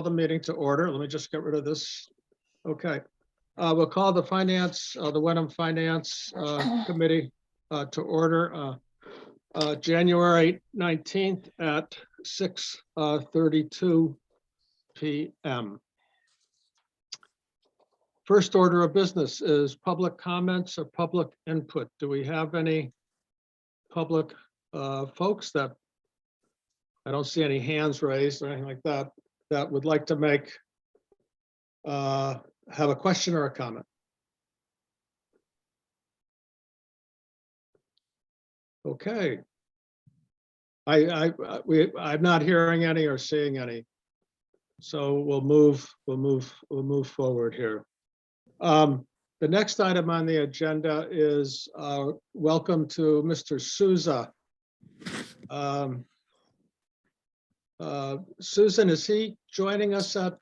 the meeting to order. Let me just get rid of this. Okay. We'll call the the Wenham Finance Committee to order January 19th at 6:32 p.m. First order of business is public comments or public input. Do we have any public folks that, I don't see any hands raised or anything like that, that would like to make, have a question or a comment? Okay. I'm not hearing any or seeing any. So we'll move forward here. The next item on the agenda is welcome to Mr. Souza. Susan, is he joining us at,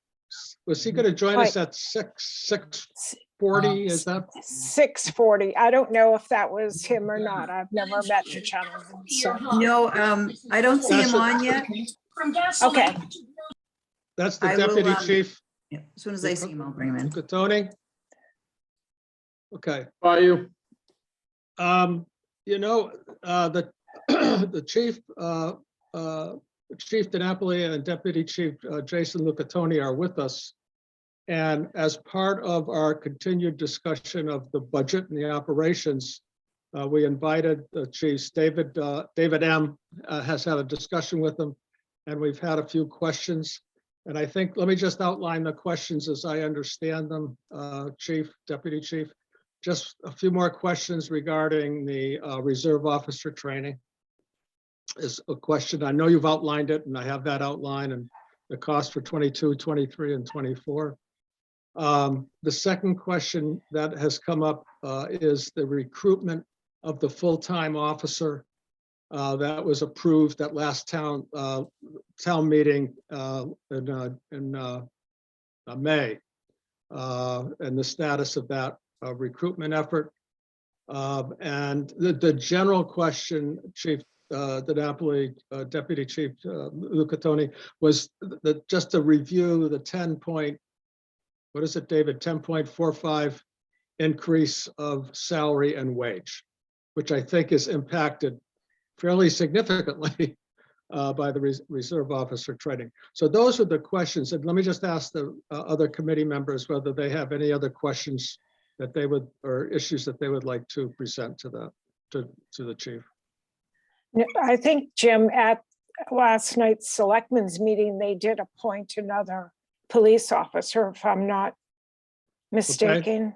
was he going to join us at 6:40? Is that 6:40? I don't know if that was him or not. I've never met the gentleman. So. No, I don't see him on yet. Okay. That's the deputy chief. Yeah, as soon as I see him, I'll bring him in. Tony. Okay. Are you? You know, the chief, Chief DiNapoli and Deputy Chief Jason Lucatoni are with us. And as part of our continued discussion of the budget and the operations, we invited the chiefs. David M. Has had a discussion with them, and we've had a few questions. And I think, let me just outline the questions as I understand them, Chief, Deputy Chief. Just a few more questions regarding the reserve officer training. Is a question, I know you've outlined it, and I have that outline, and the cost for 22, 23, and 24. The second question that has come up is the recruitment of the full-time officer that was approved at last town meeting in May, and the status of that recruitment effort. And the general question, Chief DiNapoli, Deputy Chief Lucatoni, was just to review the 10.45 increase of salary and wage, which I think is impacted fairly significantly by the reserve officer training. So those are the questions. And let me just ask the other committee members whether they have any other questions that they would, or issues that they would like to present to the chief. I think, Jim, at last night's selectmen's meeting, they did appoint another police officer, if I'm not mistaken.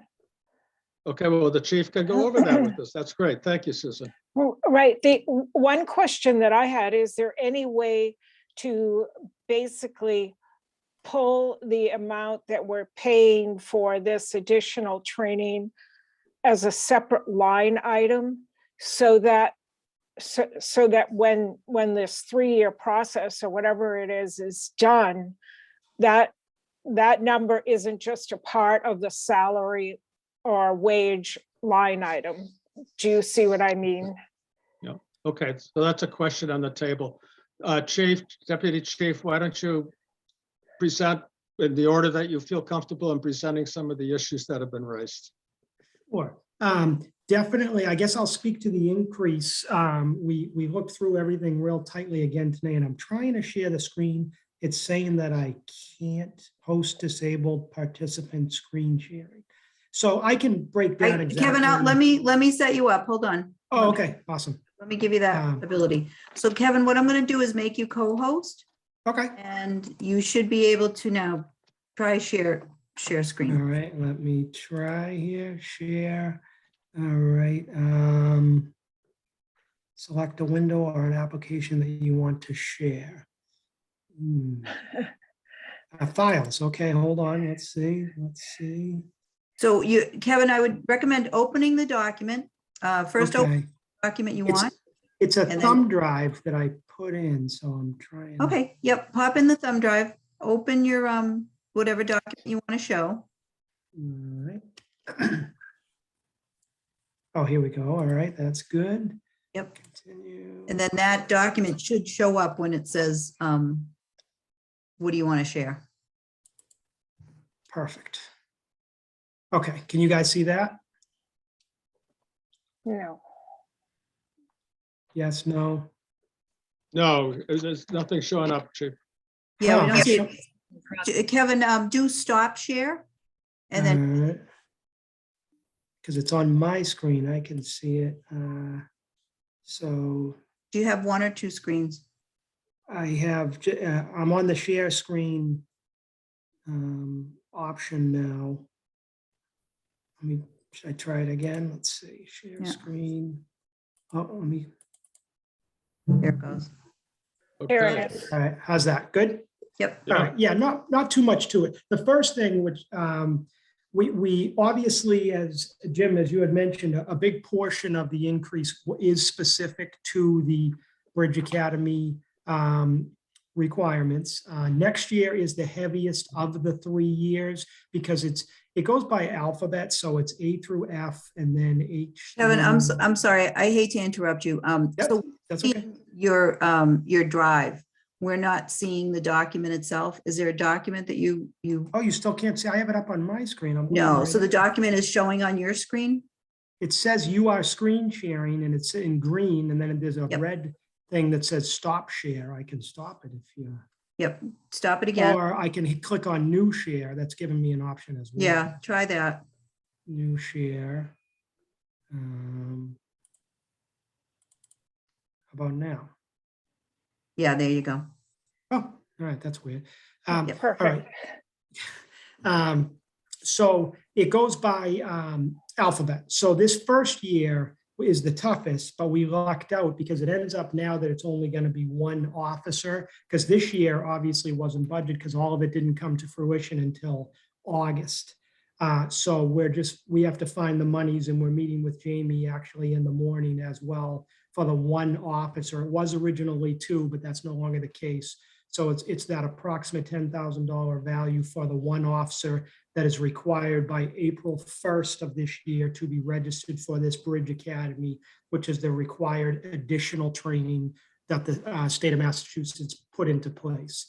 Okay, well, the chief can go over that with us. That's great. Thank you, Susan. Right. The one question that I had, is there any way to basically pull the amount that we're paying for this additional training as a separate line item so that when this 3-year process or whatever it is done, that number isn't just a part of the salary or wage line item? Do you see what I mean? Yeah. Okay, so that's a question on the table. Chief, Deputy Chief, why don't you present in the order that you feel comfortable in presenting some of the issues that have been raised? Sure. Definitely, I guess I'll speak to the increase. We looked through everything real tightly again today, and I'm trying to share the screen. It's saying that I can't host disabled participant screen sharing. So I can break down exactly. Kevin, let me set you up. Hold on. Oh, okay, awesome. Let me give you that ability. So Kevin, what I'm going to do is make you co-host. Okay. And you should be able to now try share screen. All right, let me try here, share. All right. Select a window or an application that you want to share. Files. Okay, hold on. Let's see. So Kevin, I would recommend opening the document. First, okay. Open the document you want. It's a thumb drive that I put in, so I'm trying. Okay, yep, pop in the thumb drive, open your whatever document you want to show. All right. Oh, here we go. All right, that's good. Yep. Continue. And then that document should show up when it says, what do you want to share? Perfect. Okay, can you guys see that? No. Yes, no? No, there's nothing showing up, Chief. Yeah, we Huh, don't that's see so- it. Kevin, do stop share. And then, because it's on my screen, I can see it. So do you have one or two screens? I have, I'm on the share screen option now. Should I try it again? Let's see, share Yeah. screen. Oh, let me, There it goes. Here Okay. it is. all right, how's that? Good? Yep. All right, yeah, not too much to it. The first thing, which we obviously, as Jim, as you had mentioned, a big portion of the increase is specific to the Bridge Academy requirements. Next year is the heaviest of the 3 years because it goes by alphabet, so it's A through F and then H. Kevin, I'm sorry. I hate to interrupt you. Yep, So that's okay. your drive, we're not seeing the document itself. Is there a document that you? Oh, you still can't see? I have it up on my screen. I'm looking No, right so the at it. document is showing on your screen? It says you are screen sharing and it's in green, and then there's a Yep. red thing that says stop share. I can stop it if you, Yep, stop it again. or I can click on new share. That's giving me an option as well. Yeah, try that. New share. How about now? Yeah, there you go. Oh, all right, that's weird. Yep. All right. Perfect. So it goes by alphabet. So this first year is the toughest, but we lucked out because it ends up now that it's only going to be one officer, because this year obviously wasn't budgeted because all of it didn't come to fruition until August. So we have to find the monies, and we're meeting with Jamie actually in the morning as well for the one officer. It was originally two, but that's no longer the case. So it's that approximate $10,000 value for the one officer that is required by April 1st of this year to be registered for this Bridge Academy, which is the required additional training that the state of Massachusetts put into place.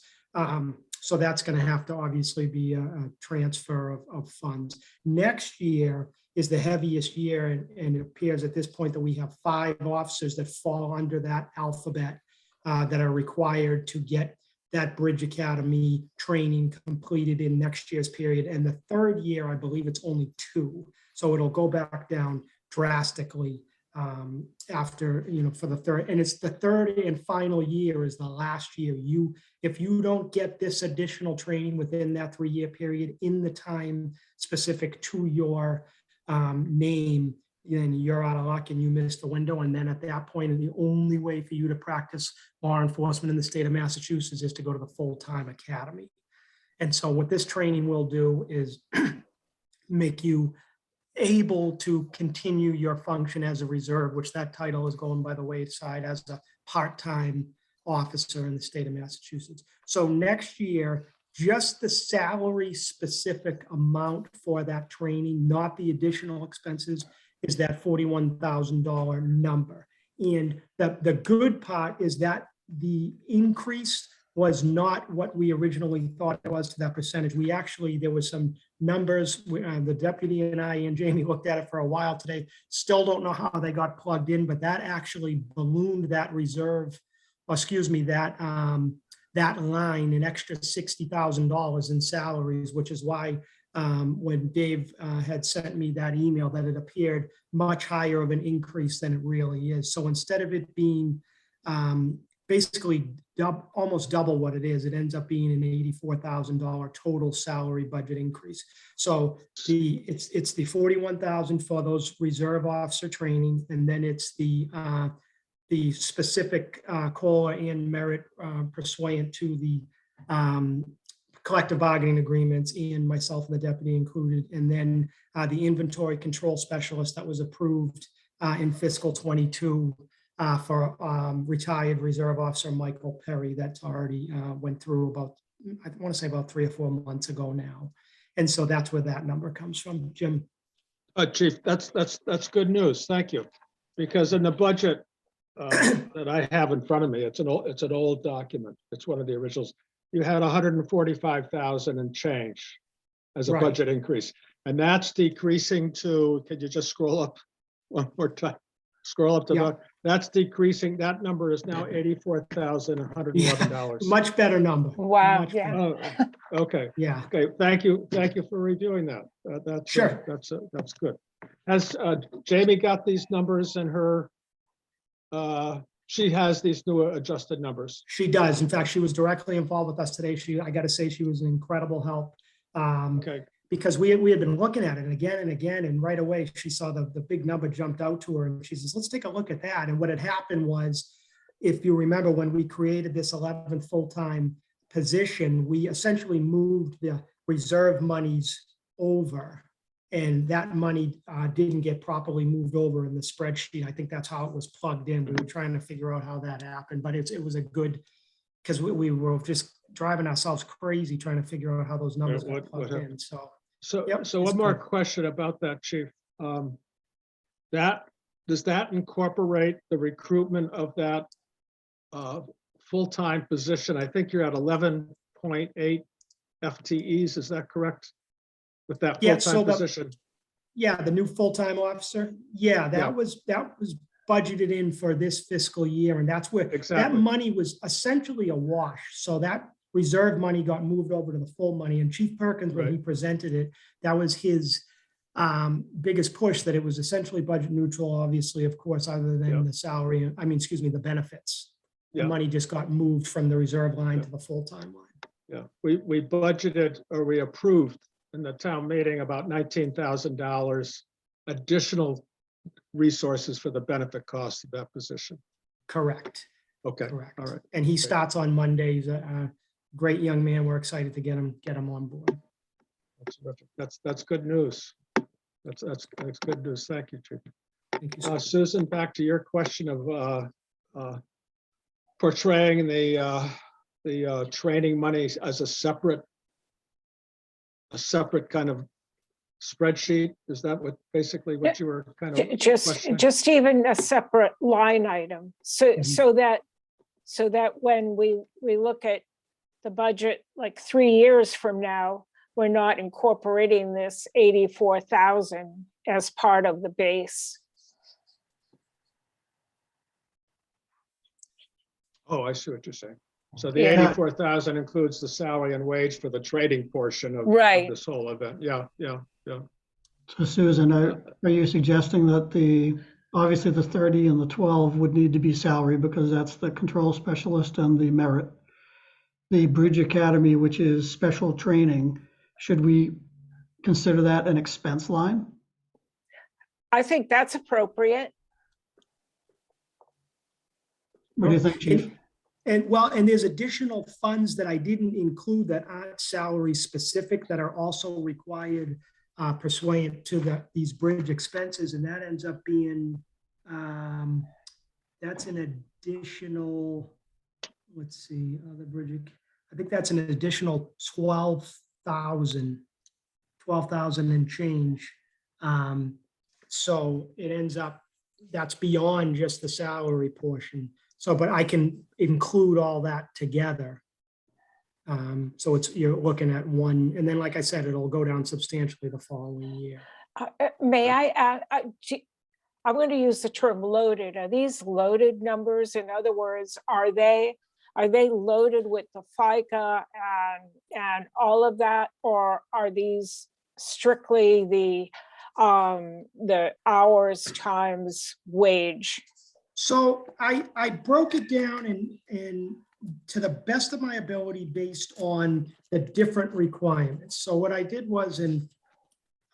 So that's going to have to obviously be a transfer of funds. Next year is the heaviest year, and it appears at this point that we have 5 officers that fall under that alphabet that are required to get that Bridge Academy training completed in next year's period. And the third year, I believe it's only 2. So it'll go back down drastically after, for the third. And it's the third and final year is the last year. If you don't get this additional training within that 3-year period in the time specific to your name, then you're out of luck and you miss the window. And then at that point, the only way for you to practice law enforcement in the state of Massachusetts is to go to the full-time academy. And so what this training will do is make you able to continue your function as a reserve, which that title is going by the wayside, as a part-time officer in the state of Massachusetts. So next year, just the salary specific amount for that training, not the additional expenses, is that $41,000 number. And the good part is that the increase was not what we originally thought it was to that percentage. There was some numbers, the deputy and I and Jamie looked at it for a while today, still don't know how they got plugged in, but that actually ballooned that reserve, that line an extra $60,000 in salaries, which is why when Dave had sent me that email, that it appeared much higher of an increase than it really is. So instead of it being basically almost double what it is, it ends up being an $84,000 total salary budget increase. So it's the $41,000 for those reserve officer training, and then it's the specific COLA and merit pursuant to the collective bargaining agreements, and myself and the deputy included, and then the inventory control specialist that was approved in fiscal 22 for retired reserve officer Michael Perry. That's already went through I want to say about 3 or 4 months ago now. And so that's where that number comes from, Jim. Chief, that's good news. Thank you. Because in the budget that I have in front of me, it's an old document. It's one of the originals. You had 145,000 and change as a Right. budget increase. And that's decreasing to, could you just scroll up one more time? Scroll up to Yeah. that's decreasing. That number is now $84,111. Much better number. Wow, Much yeah. better. Oh, okay. Yeah, Okay, thank you for reviewing that. That's Sure. That's good. Has Jamie got these numbers in her? She has these new adjusted numbers. she does. In fact, she was directly involved with us today. I got to say, she was an incredible help. Okay, Because we had been looking at it and again, and right away she saw the big number jumped out to her and she says, let's take a look at that. And what had happened was, if you remember, when we created this 11th full-time position, we essentially moved the reserve monies over. And that money didn't get properly moved over in the spreadsheet. I think that's how it was plugged in. We were trying to figure out how that happened, but it was a good, because we were just driving ourselves crazy trying to figure out how those numbers got plugged in. So Yep, So it's one more good. question about that, Chief. Does that incorporate the recruitment of that full-time position? I think you're at 11.8 FTEs, is that correct? With that Yeah, so full-time the- position? yeah, the new full-time officer. Yeah, Yeah. that was budgeted in for this fiscal year. And that's where that Exactly. money was essentially a wash. So that reserve money got moved over to the full money. And Chief Perkins, when he presented it, that was his biggest push, that it was essentially budget neutral, obviously, of course, other than Yeah. the salary, the benefits. The Yeah. money just got moved from the reserve line Yeah. to the full-time line. Yeah, we budgeted, or we approved in the town meeting about $19,000 additional resources for the benefit cost of that position. Correct. Okay, Correct. all right. And he starts on Mondays. Great young man. We're excited to get him on board. That's terrific. That's good news. That's good news. Thank you, Chief. Thank you, sir. Susan, back to your question of portraying the training money as a separate kind of spreadsheet. Is that basically what you were kind of questioning? Just even a separate line item, so Mhm. so that when we look at the budget like 3 years from now, we're not incorporating this 84,000 as part of the base. Oh, I see what you're saying. So the Yeah. 84,000 includes the salary and wage for the trading portion of Right. this whole event. Yeah. So Susan, are you suggesting that obviously the 30 and the 12 would need to be salary because that's the control specialist and the merit? The Bridge Academy, which is special training, should we consider that an expense line? I think that's appropriate. What do you think, Chief? And there's additional funds that I didn't include that aren't salary specific that are also required pursuant to these bridge expenses, and that ends up being that's an additional. Let's see, the bridge. I think that's an additional 12,000 and change. So it ends up that's beyond just the salary portion. So, but I can include all that together. So you're looking at one, and then, like I said, it'll go down substantially the following year. May I add, I'm going to use the term loaded. Are these loaded numbers? In other words, are they loaded with the FICA and all of that, or are these strictly the hours times wage? So I broke it down and to the best of my ability based on the different requirements. So what I did was, and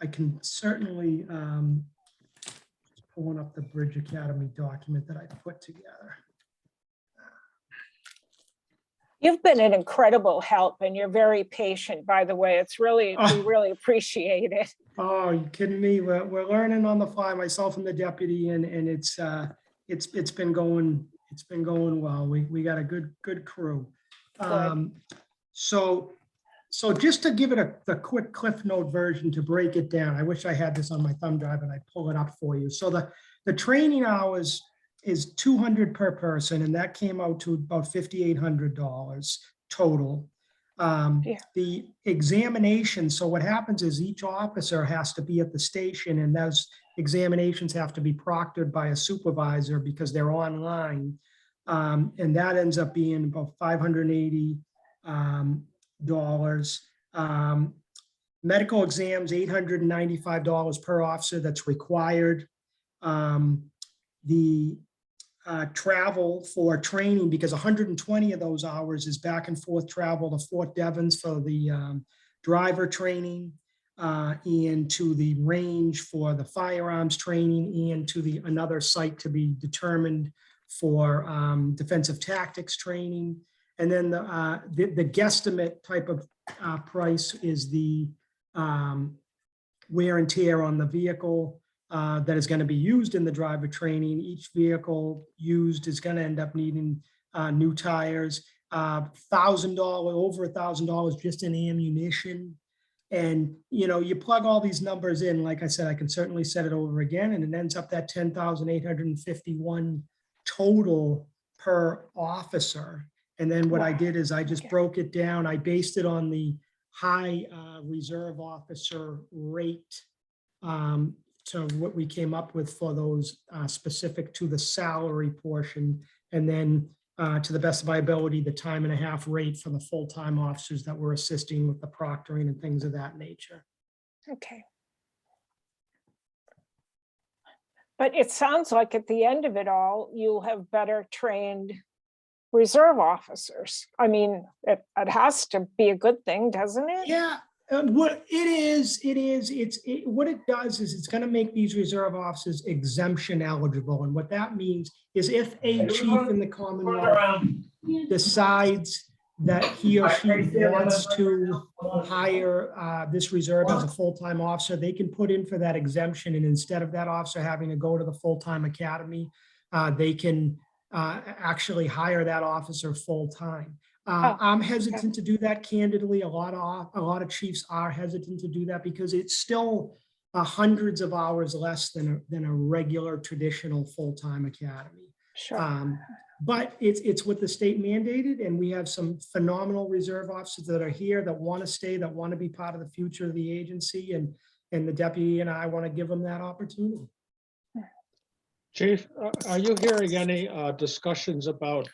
I can certainly pulling up the Bridge Academy document that I put together. You've been an incredible help, and you're very patient, by the way. We really appreciate it. Oh, you kidding me? We're learning on the fly, myself and the deputy, and it's been going well. We got a good crew. So just to give it the quick Cliff Note version to break it down, I wish I had this on my thumb drive and I'd pull it up for you. So the training hours is $200 per person, and that came out to about $5,800 total. Yeah. The examination, so what happens is each officer has to be at the station, and those examinations have to be proctored by a supervisor because they're online. And that ends up being about $580. Medical exams, $895 per officer, that's required. The travel for training, because 120 of those hours is back and forth travel to Fort Devens for the driver training, and to the range for the firearms training, and to another site to be determined for defensive tactics training. And then the guesstimate type of price is the wear and tear on the vehicle that is going to be used in the driver training. Each vehicle used is going to end up needing new tires, $1,000, over $1,000 just in ammunition. And, you know, you plug all these numbers in, like I said, I can certainly set it over again, and it ends up that $10,851 total per officer. And then what I did is I just broke it down. I based it on the high reserve officer rate to what we came up with for those specific to the salary portion. And then to the best of my ability, the time and a half rate for the full-time officers that were assisting with the proctoring and things of that nature. Okay. But it sounds like at the end of it all, you'll have better trained reserve officers. I mean, it has to be a good thing, doesn't it? Yeah, what it is, what it does is it's going to make these reserve officers exemption eligible. And what that means is if a chief in the Commonwealth decides that he or she wants to hire this reserve as a full-time officer, they can put in for that exemption. And instead of that officer having to go to the full-time academy, they can actually hire that officer full-time. I'm hesitant to do that, candidly. A lot of chiefs are hesitant to do that because it's still hundreds of hours less than a regular traditional full-time academy. Sure. But it's what the state mandated, and we have some phenomenal reserve officers that are here that want to stay, that want to be part of the future of the agency, and the deputy and I want to give them that opportunity. Chief, are you hearing any discussions about,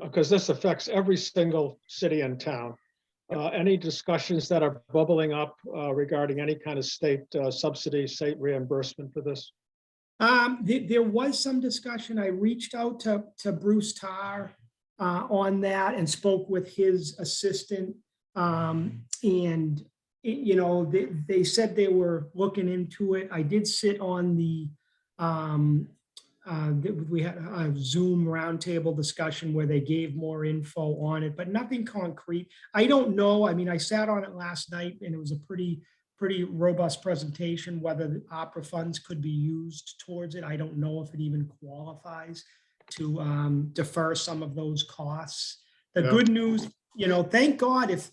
because this affects every single city and town, any discussions that are bubbling up regarding any kind of state subsidy, state reimbursement for this? There was some discussion. I reached out to Bruce Tarr on that and spoke with his assistant. And, you know, they said they were looking into it. I did sit on we had a Zoom roundtable discussion where they gave more info on it, but nothing concrete. I don't know. I mean, I sat on it last night and it was a pretty robust presentation. Whether the opera funds could be used towards it, I don't know if it even qualifies to defer some of those costs. The good news, you know, thank God, if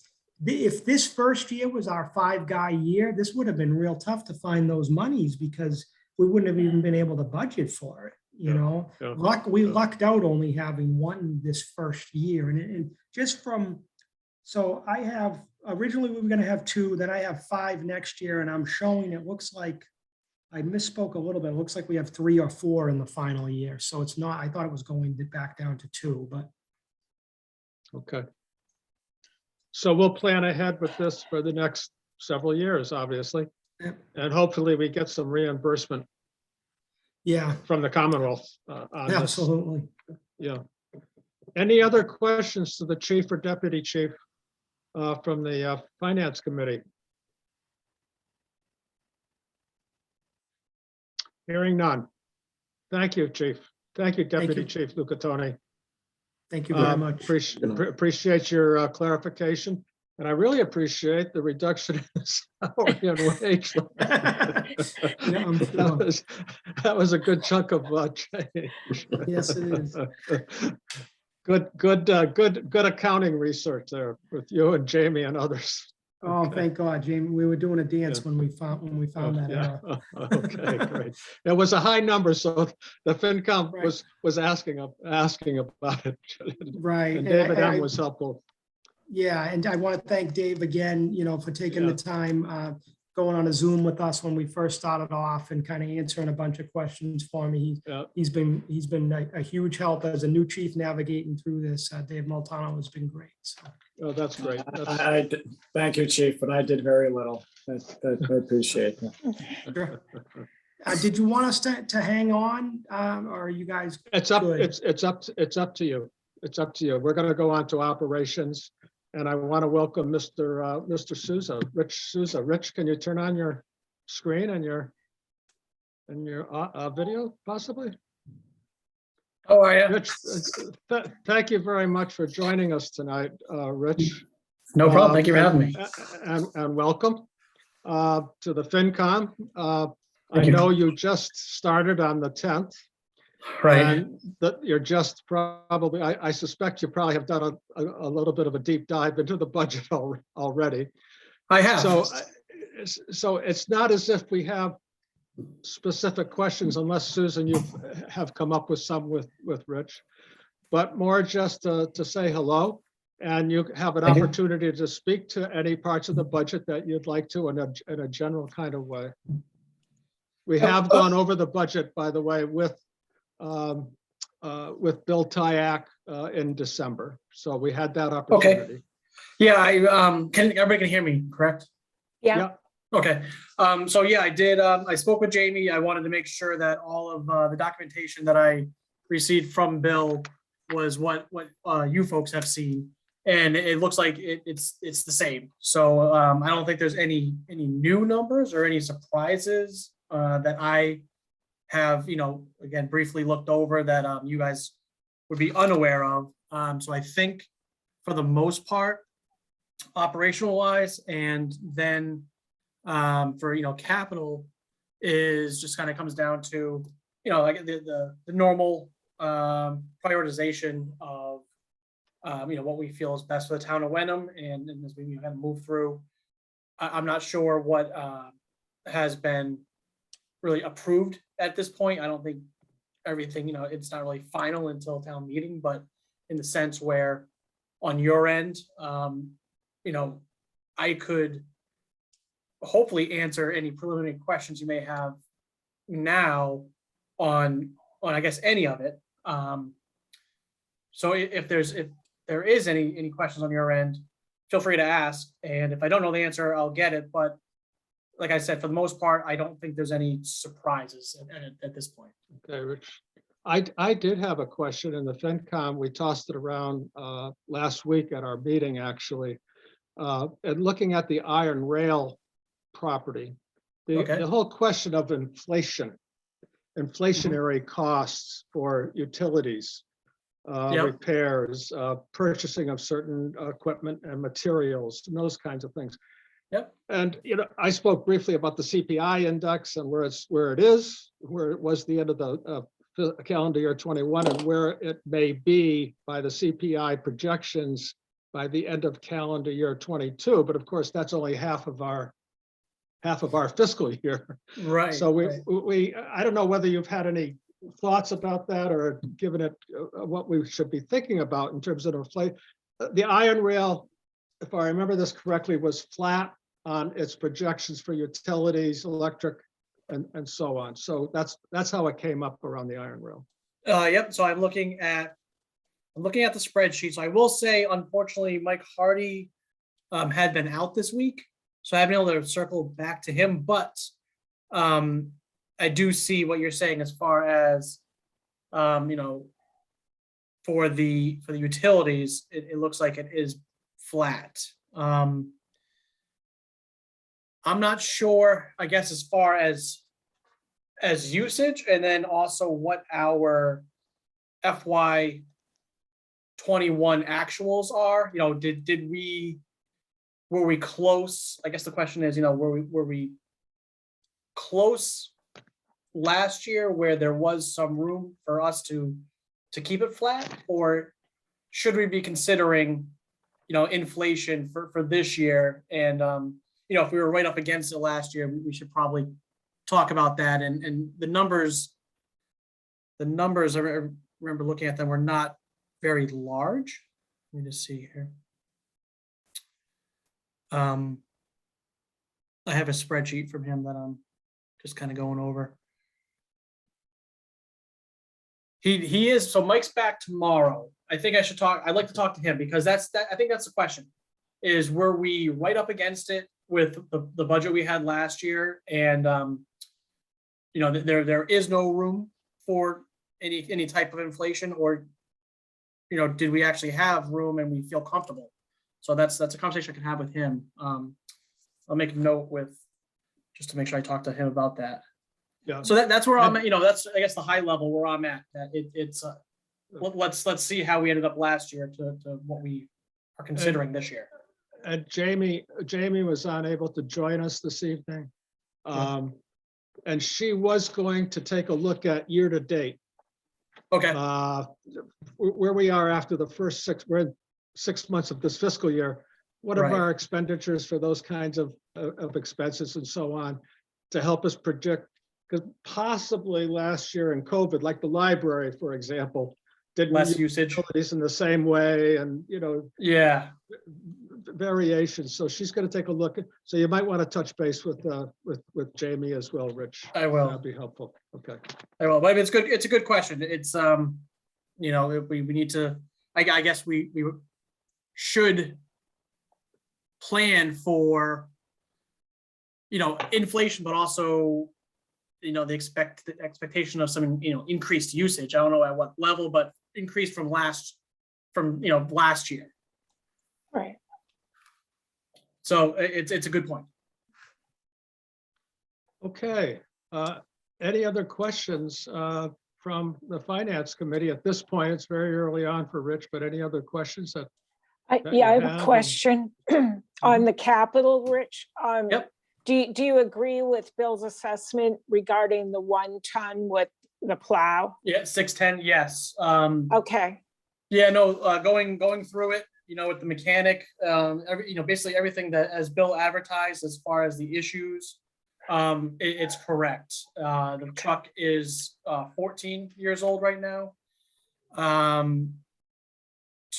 this first year was our 5-guy year, this would have been real tough to find those monies because we wouldn't have even been able to budget for it. You know, we lucked out only having one this first year. And just from, so I have, originally we were going to have 2, then I have 5 next year, and I'm showing, it looks like, I misspoke a little bit. It looks like we have 3 or 4 in the final year. So it's not, I thought it was going back down to 2, but. Okay. So we'll plan ahead with this for the next several years, obviously. Yep. And hopefully we get some reimbursement from the Commonwealth on this. Absolutely. Yeah. Any other questions to the chief or deputy chief from the Finance Committee? Hearing none. Thank you, Chief. Thank you, Deputy Chief Lucatoni. Thank you very much. Appreciate your clarification. And I really appreciate the reduction in salary and wage. That was a good chunk of change. Yes, it is. Good accounting research there with you and Jamie and others. Oh, thank God, Jamie. We were doing a dance when we found that out. Okay, great. It was a high number, so the FinCom was asking about it. Right. And David M was helpful. Yeah, and I want to thank Dave again, for taking the time, going on a Zoom with us when we first started off and kind of answering a bunch of questions for me. He's been a huge help as a new chief navigating through this. Dave Moltano has been great. So. Oh, that's great. Thank you, Chief, but I did very little. I appreciate that. Sure. Did you want us to hang on, or are you guys? It's up to you. It's up to you. We're going to go on to operations, and I want to welcome Mr. Souza, Rich Souza. Rich, can you turn on your screen and your video, possibly? How are you? Rich, thank you very much for joining us tonight, Rich. No problem. Thank you for having me. And welcome to the FinCom. I Thank you. know you just started on the 10th. Right. And that you're just probably, I suspect you probably have done a little bit of a deep dive into the budget already. I have. So it's not as if we have specific questions, unless Susan, you have come up with some with Rich, but more just to say hello, and you have an Thank you. opportunity to speak to any parts of the budget that you'd like to in a general kind of way. We have gone over the budget, by the way, with Bill Tyak in December, so we had that opportunity. Yeah, everybody can hear me, correct? Yeah. Okay. So yeah, I did. I spoke with Jamie. I wanted to make sure that all of the documentation that I received from Bill was what you folks have seen, and it looks like it's the same. So I don't think there's any new numbers or any surprises that I have, again, briefly looked over that you guys would be unaware of. So I think for the most part, operational wise, and then for capital is just kind of comes down to like the normal prioritization of what we feel is best for the town of Wenham, and as we kind of move through, I'm not sure what has been really approved at this point. I don't think everything, it's not really final until town meeting, but in the sense where on your end, I could hopefully answer any preliminary questions you may have now on I guess any of it. So if there is any questions on your end, feel free to ask. And if I don't know the answer, I'll get it. But like I said, for the most part, I don't think there's any surprises at this point. Okay, Rich. I did have a question in the FinCom. We tossed it around last week at our meeting, actually. And looking at the iron rail property, the whole question of inflationary costs for utilities, repairs, purchasing of certain equipment and materials, and those kinds of things. Yep. And I spoke briefly about the CPI index and where it was the end of the calendar year 21, and where it may be by the CPI projections by the end of calendar year 22. But of course, that's only half of our fiscal year. Right. So I don't know whether you've had any thoughts about that or given it what we should be thinking about in terms of inflation. The iron rail, if I remember this correctly, was flat on its projections for utilities, electric, and so on. So that's how it came up around the iron rail. Yep. So I'm looking at the spreadsheet. So I will say, unfortunately, Mike Hardy had been out this week, so I haven't been able to circle back to him. But I do see what you're saying as far as for the utilities, it looks like it is flat. I'm not sure, I guess, as far as usage, and then also what our FY 21 actuals are. Were we close? I guess the question is, were we close last year where there was some room for us to keep it flat, or should we be considering inflation for this year? And if we were right up against it last year, we should probably talk about that. And the numbers I remember looking at them were not very large. Let me just see here. I have a spreadsheet from him that I'm just kind of going over. He is, so Mike's back tomorrow. I think I'd like to talk to him because I think that's the question. Is were we right up against it with the budget we had last year? And you know, there is no room for any type of inflation, or you know, did we actually have room and we feel comfortable? So that's a conversation I can have with him. I'll make a note just to make sure I talk to him about that. Yeah. So that's where I'm at. You know, that's, I guess, the high level where I'm at. That it's let's see how we ended up last year to what we are considering this year. And Jamie was unable to join us this evening. And she was going to take a look at year to date, Okay. where we are after the first we're in 6 months of this fiscal year. What Right. are our expenditures for those kinds of expenses and so on, to help us predict, because possibly last year in COVID, like the library, for example, didn't Less use usage. facilities in the same way, and you know, Yeah. variations. So she's going to take a look. So you might want to touch base with Jamie as well, Rich. I will. That'd be helpful. Okay. I will. But it's good. It's a good question. It's you know, we need to. I guess we should plan for, you know, inflation, but also, you know, the expectation of some, you know, increased usage. I don't know at what level, but increased from last year. Right. So it's a good point. Okay. Any other questions from the Finance Committee at this point? It's very early on for Rich, but any other questions that? that Yeah, I you have have a and- question on the capital, Rich. Yep. Do you agree with Bill's assessment regarding the 1 ton with the plow? Yeah, 610. Yes. Okay, Yeah, no, going through it, you know, with the mechanic, basically everything that as Bill advertised as far as the issues, it's correct. The truck is 14 years old right now.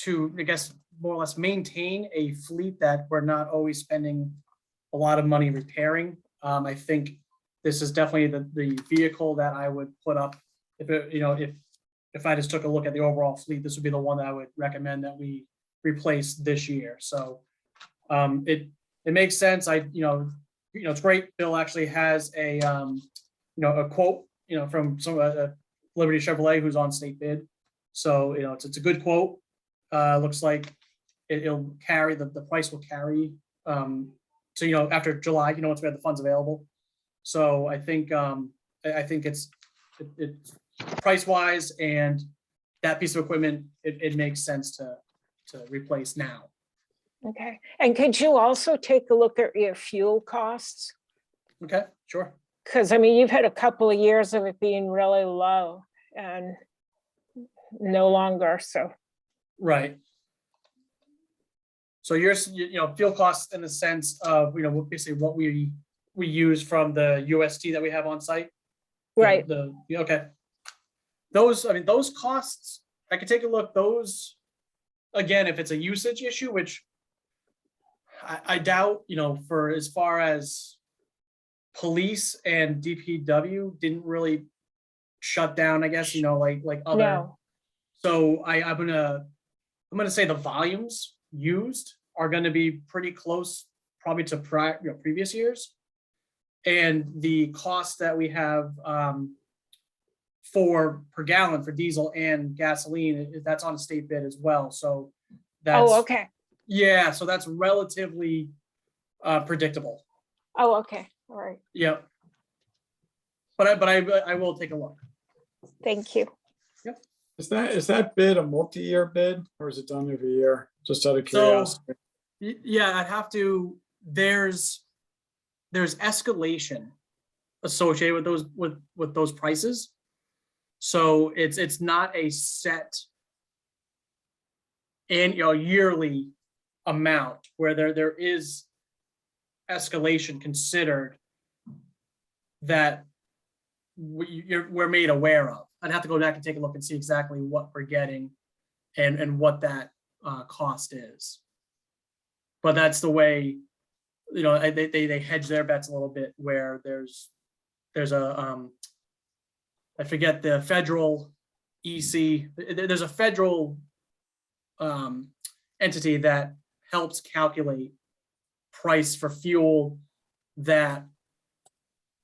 To, I guess, more or less maintain a fleet that we're not always spending a lot of money repairing. I think this is definitely the vehicle that I would put up if it, you know, if I just took a look at the overall fleet, this would be the one that I would recommend that we replace this year. So it makes sense. It's great. Bill actually has a a quote, from some Liberty Chevrolet, who's on state bid. So it's a good quote. Looks like it'll carry the price will carry. So after July, once we have the funds available. So I think it's price wise and that piece of equipment, it makes sense to replace now. okay. And could you also take a look at your fuel costs? Okay, sure. Because I mean, you've had a couple of years of it being really low and no longer, so. Right. So fuel costs in the sense of, basically what we use from the UST that we have on site. Right. Okay. Those costs, I could take a look. Those, again, if it's a usage issue, which I doubt, for as far as police and DPW didn't really shut down, I guess, like other. No. So I'm gonna say the volumes used are gonna be pretty close, probably to previous years, and the cost that we have per gallon for diesel and gasoline, that's on a state bid as well. So that's, Oh, okay. yeah, so that's relatively predictable. Oh, okay. All right. Yeah. But I will take a look. Thank you. Is that bid a multi-year bid or is it done every year? Just out of So, curiosity. yeah, I'd have to, there's escalation associated with those prices. So it's not a set and yearly amount where there is escalation considered that we're made aware of. I'd have to go back and take a look and see exactly what we're getting and what that cost is. But that's the way you know, they hedge their bets a little bit where there's a, I forget the federal EC, there's a federal entity that helps calculate price for fuel that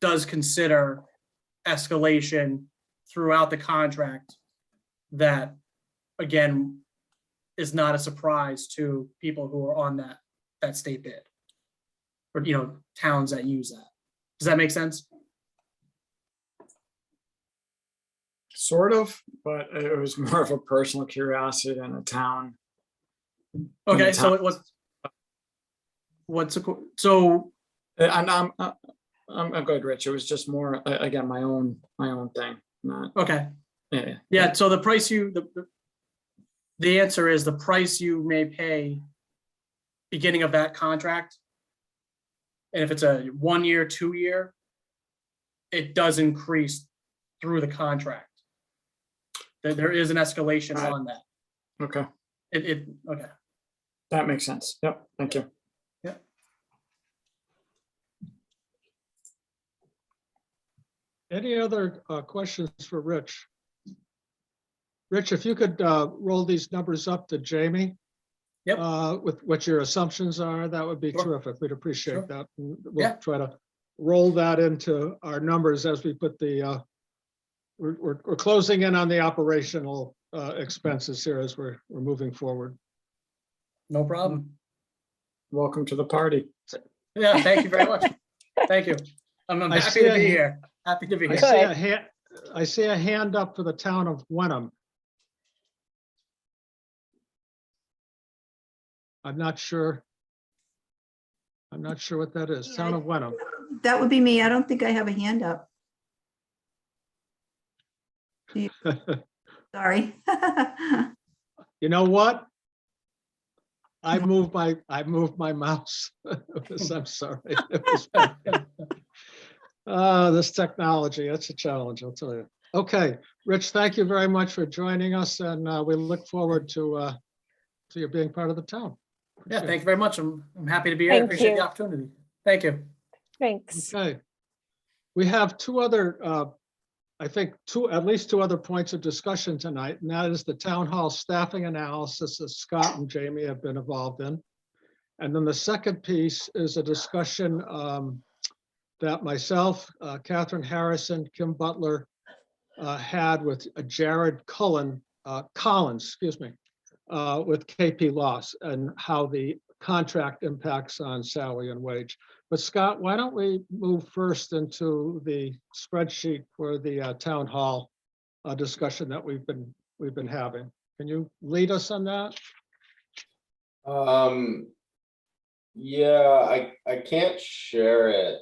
does consider escalation throughout the contract, that again is not a surprise to people who are on that state bid, or you know, towns that use that. Does that make sense? Sort of, but it was more of a personal curiosity than a town. Okay, so it was. So And I'm good, Rich. It was just more, again, my own thing. Not, okay, yeah. yeah. So the price the answer is the price you may pay beginning of that contract. And if it's a 1 year, 2 year, it does increase through the contract. There is an escalation Right. on that. Okay, Okay. that makes sense. Yep, thank you. Any other questions for Rich? Rich, if you could roll these numbers up to Jamie. Yep. With what your assumptions are, that would be Sure. terrific. We'd appreciate Sure. that. And Yeah. we'll try to roll that into our numbers as we put the, we're closing in on the operational expenses here as we're moving forward. No problem. Welcome to the party. Yeah, thank you very much. Thank you. I'm I happy see to a be hand- here. Happy to be I here. see a hand, I see a hand up for the town of Wenham. I'm not sure. I'm not sure what that is. Town of Wenham. That would be me. I don't think I have a hand up. Sorry. You know what? I moved my mouse. I'm sorry. This technology, that's a challenge, I'll tell you. Okay, Rich, thank you very much for joining us, and we look forward to you being part of the town. Yeah, Appreciate thank you very much. I'm happy to be here. I Thank appreciate you. the opportunity. Thank you. Thanks. Okay. We have two other, I think, at least two other points of discussion tonight, and that is the town hall staffing analysis that Scott and Jamie have been involved in. And then the second piece is a discussion that myself, Catherine Harrison, Kim Butler had with Jared Collins, excuse me, with KP Loss, and how the contract impacts on salary and wage. But Scott, why don't we move first into the spreadsheet for the town hall discussion that we've been having? Can you lead us on that? Yeah, I can't share it.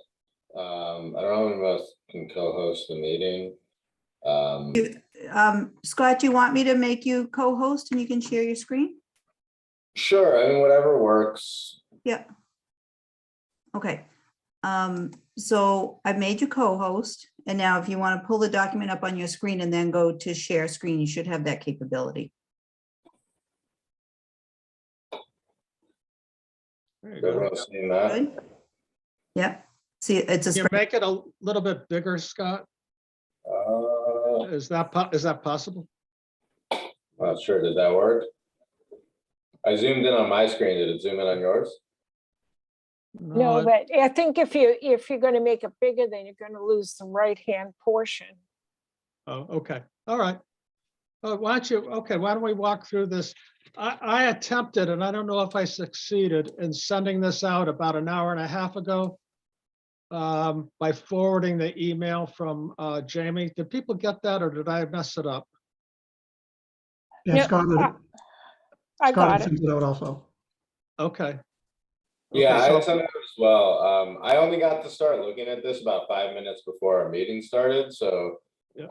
I don't know if anyone else can co-host the meeting. Scott, do you want me to make you co-host and you can share your screen? Sure, I mean, whatever works. Yeah. Okay. So I've made you co-host, and now if you want to pull the document up on your screen and then go to share screen, you should have that capability. There you Is go. everyone seeing that? Good? Yep. See, it's a Can you spread. make it a little bit bigger, Scott? Is that possible? Not sure, did that work? I zoomed in on my screen, did it zoom in on yours? No, but I think if you're going to make it bigger, then you're going to lose the right-hand portion. Oh, okay, all right. Why don't we walk through this? I attempted, and I don't know if I succeeded in sending this out about an hour and a half ago by forwarding the email from Jamie. Did people get that, or did I mess it up? Yeah, No, Scott I got it. sent it out also. Okay. Yeah, Okay, I so- sent it as well. I only got to start looking at this about 5 minutes before our meeting started, so Yeah.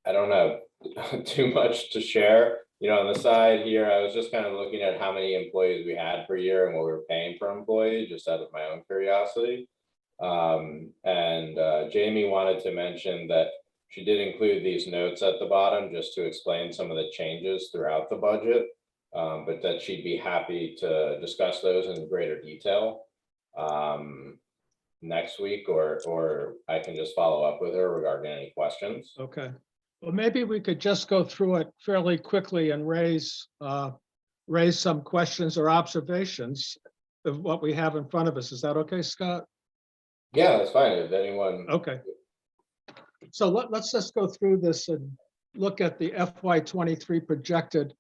I don't have too much to share. You know, on the side here, I was just kind of looking at how many employees we had per year and what we were paying per employee, just out of my own curiosity. Jamie wanted to mention that she did include these notes at the bottom just to explain some of the changes throughout the budget, but that she'd be happy to discuss those in greater detail. next week, or I can just follow up with her regarding any questions. Okay. Well, maybe we could just go through it fairly quickly and raise some questions or observations of what we have in front of us. Is that okay, Scott? Yeah, that's fine. If anyone, Okay. So let's just go through this and look at the FY23 projected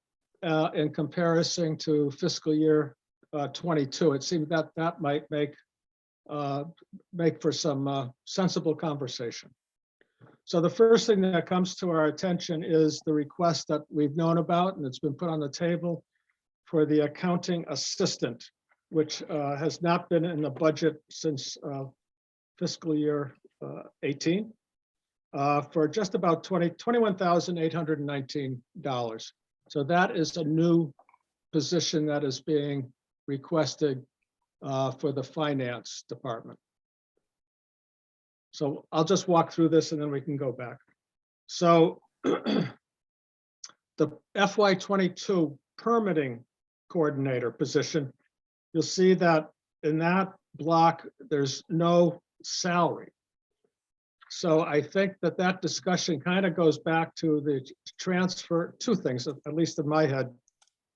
in comparison to fiscal year 22. It seems that that might make for some sensible conversation. So the first thing that comes to our attention is the request that we've known about, and it's been put on the table for the accounting assistant, which has not been in the budget since fiscal year 18 for just about $21,819. So that is a new position that is being requested for the finance department. So I'll just walk through this and then we can go back. So the FY22 permitting coordinator position, you'll see that in that block, there's no salary. So I think that that discussion kind of goes back to the transfer, two things, at least in my head.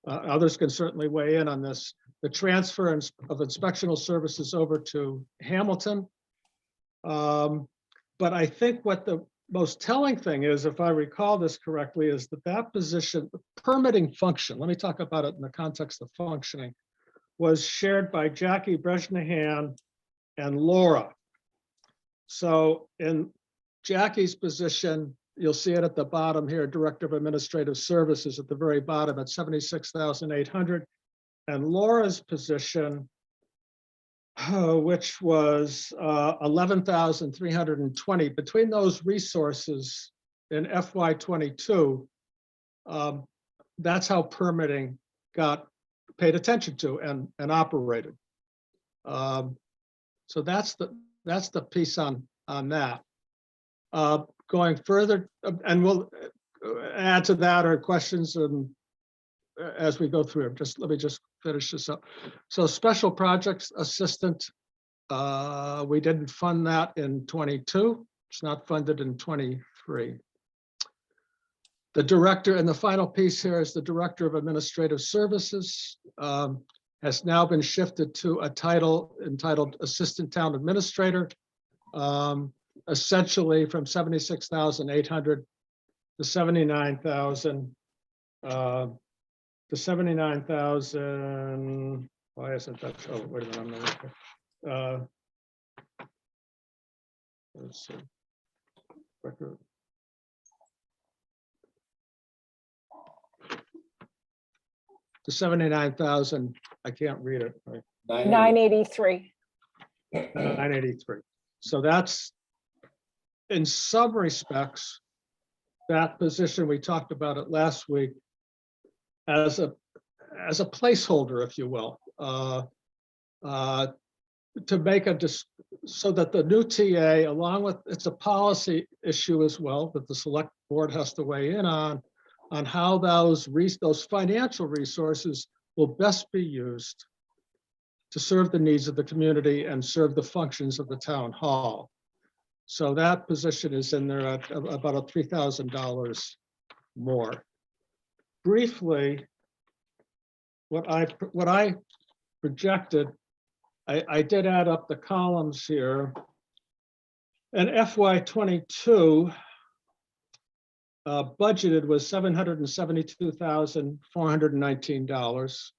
Others can certainly weigh in on this. The transfer of inspectional services over to Hamilton. But I think what the most telling thing is, if I recall this correctly, is that that position, the permitting function, let me talk about it in the context of functioning, was shared by Jackie Bresnahan and Laura. So in Jackie's position, you'll see it at the bottom here, Director of Administrative Services at the very bottom at $76,800. And Laura's position, which was 11,320. Between those resources in FY22, that's how permitting got paid attention to and operated. So that's the piece on that. Going further, and we'll add to that our questions and as we go through it. Let me finish this up. So special projects assistant, we didn't fund that in 22. It's not funded in 23. The director, and the final piece here is the Director of Administrative Services, has now been shifted to a title entitled Assistant Town Administrator, essentially from 76,800 to 79,000. The 79,000, why isn't that? Oh, wait a minute, I'm not looking. Let's see. Record. The 79,000, I can't read it. Right? 983. 983. So that's, in some respects, that position, we talked about it last week, as a placeholder, if you will, to make so that the new TA, along with, it's a policy issue as well, that the select board has to weigh in on how those financial resources will best be used to serve the needs of the community and serve the functions of the town hall. So that position is in there at about $3,000 more. Briefly, what I projected, I did add up the columns here. And FY22 budgeted was $772,419.